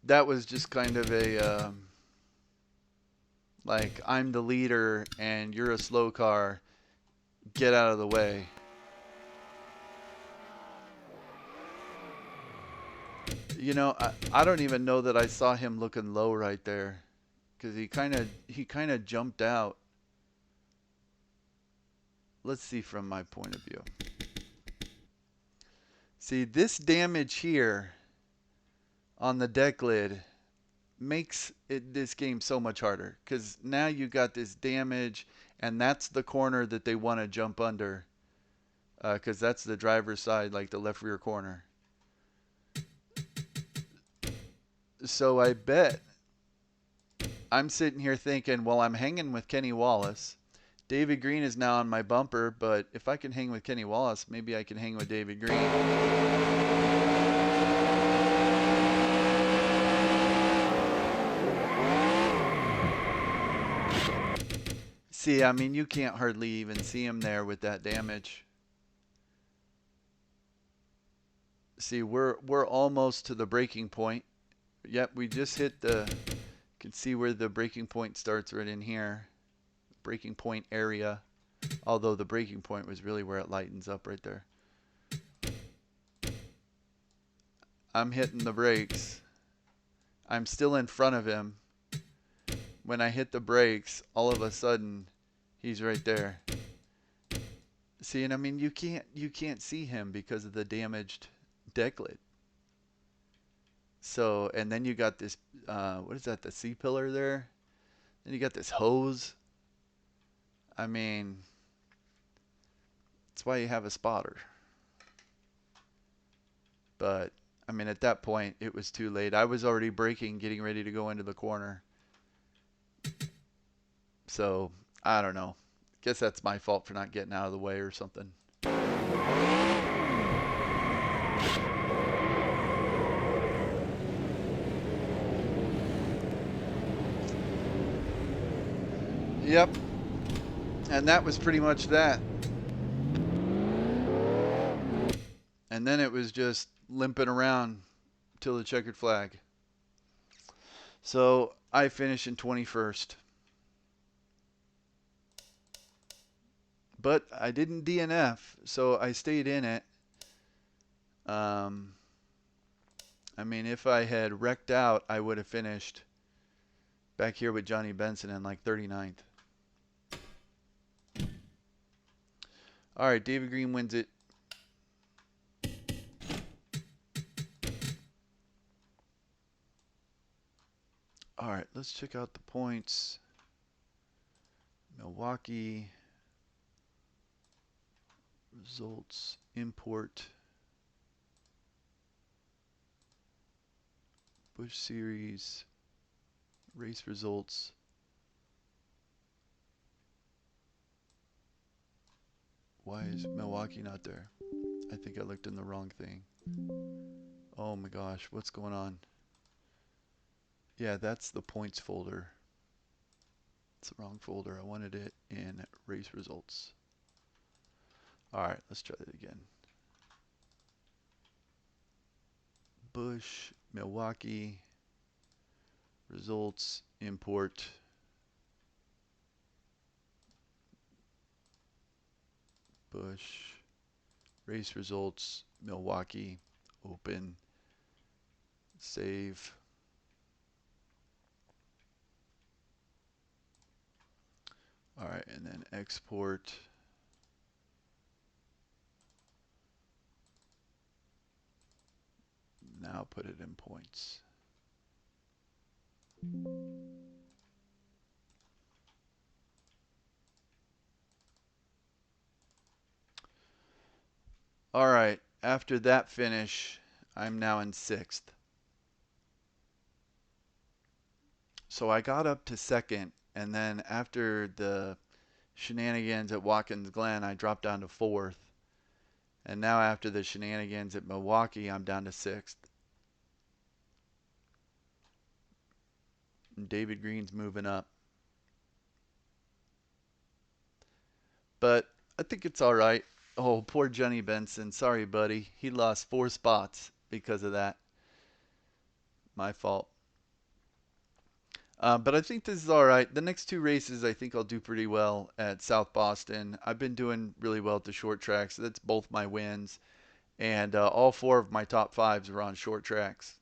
That was just kind of a, like, I'm the leader and you're a slow car. Get out of the way. You know, I don't even know that I saw him looking low right there, because he kind of jumped out. Let's see from my point of view. See, this damage here on the deck lid makes this game so much harder, because now you got this damage, and that's the corner that they want to jump under, because that's the driver's side, like the left rear corner. So I bet I'm sitting here thinking, well, I'm hanging with Kenny Wallace. David Green is now on my bumper, but if I can hang with Kenny Wallace, maybe I can hang with David Green. See, I mean, you can't hardly even see him there with that damage. See, we're almost to the breaking point. Yep, we just hit the, you can see where the breaking point starts right in here. Breaking point area. Although the breaking point was really where it lightens up right there. I'm hitting the brakes. I'm still in front of him. When I hit the brakes, all of a sudden, he's right there. See, and I mean, you can't see him because of the damaged deck lid. So, and then you got this, what is that, the C-pillar there? Then you got this hose. I mean, that's why you have a spotter. But, I mean, at that point, it was too late. I was already braking, getting ready to go into the corner. So, I don't know. Guess that's my fault for not getting out of the way or something. Yep. And that was pretty much that. And then it was just limping around till the checkered flag. So I finished in 21st. But I didn't DNF, so I stayed in it. I mean, if I had wrecked out, I would have finished back here with Johnny Benson in like 39th. All right, David Green wins it. All right, let's check out the points. Milwaukee. Results. Import. Busch Series. Race results. Why is Milwaukee not there? I think I looked in the wrong thing. Oh my gosh, what's going on? Yeah, that's the points folder. It's the wrong folder. I wanted it in race results. Alright, let's try that again. Busch, Milwaukee, results, import. Busch, race results, Milwaukee, open, save. Alright, and then export. Now put it in points. Alright, after that finish, I'm now in 6th. So I got up to 2nd, and then after the shenanigans at Watkins Glen, I dropped down to 4th. And now after the shenanigans at Milwaukee, I'm down to 6th. And David Green's moving up. But I think it's all right. Oh, poor Johnny Benson. Sorry, buddy. He lost 4 spots because of that. My fault. But I think this is all right. The next 2 races, I think I'll do pretty well at South Boston. I've been doing really well at the short tracks. That's both my wins. And all 4 of my top 5s are on short tracks.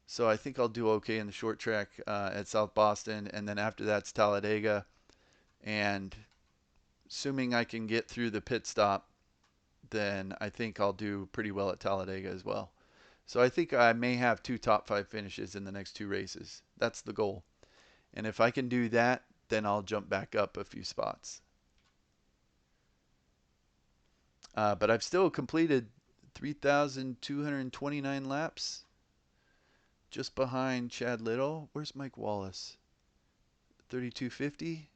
So I think I'll do okay in the short track at South Boston. And then after that's Talladega. And assuming I can get through the pit stop, then I think I'll do pretty well at Talladega as well. So I think I may have 2 top 5 finishes in the next 2 races. That's the goal. And if I can do that, then I'll jump back up a few spots. But I've still completed 3,229 laps. Just behind Chad Little. Where's Mike Wallace? 3,250?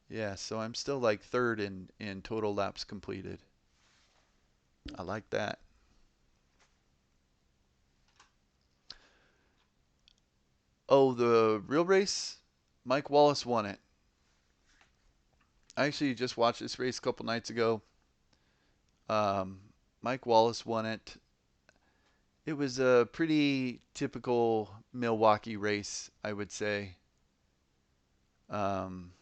Yeah, so I'm still like 3rd in total laps completed. I like that. Oh, the real race? Mike Wallace won it. I actually just watched this race a couple nights ago. Um, Mike Wallace won it. It was a pretty typical Milwaukee race, I would say. Um,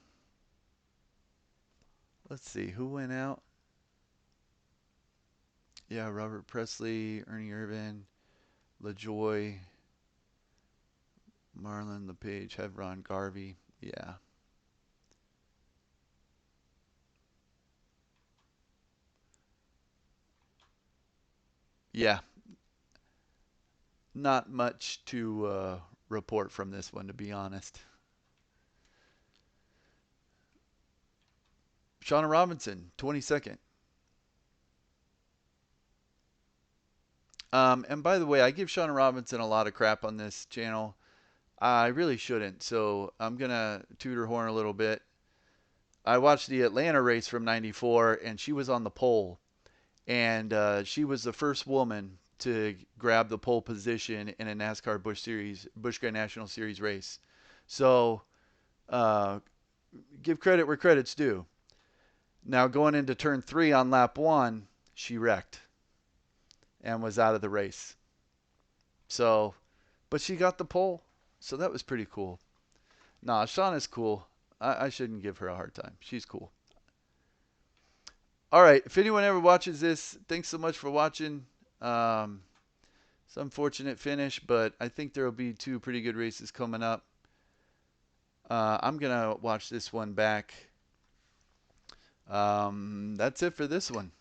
let's see, who went out? Yeah, Robert Presley, Ernie Irvan, LaJoy, Marlon LePage, Hevron Garvey. Yeah. Yeah, not much to report from this one, to be honest. Shauna Robinson, 22nd. And by the way, I give Shauna Robinson a lot of crap on this channel. I really shouldn't, so I'm going to toot her horn a little bit. I watched the Atlanta race from 94, and she was on the pole. And she was the first woman to grab the pole position in a NASCAR Busch Grand National Series race. So uh, give credit where credit's due. Now going into turn 3 on lap 1, she wrecked and was out of the race. So, but she got the pole, so that was pretty cool. Nah, Shauna's cool. I shouldn't give her a hard time. She's cool. All right, if anyone ever watches this, thanks so much for watching. It's an unfortunate finish, but I think there will be 2 pretty good races coming up. I'm going to watch this one back. That's it for this one.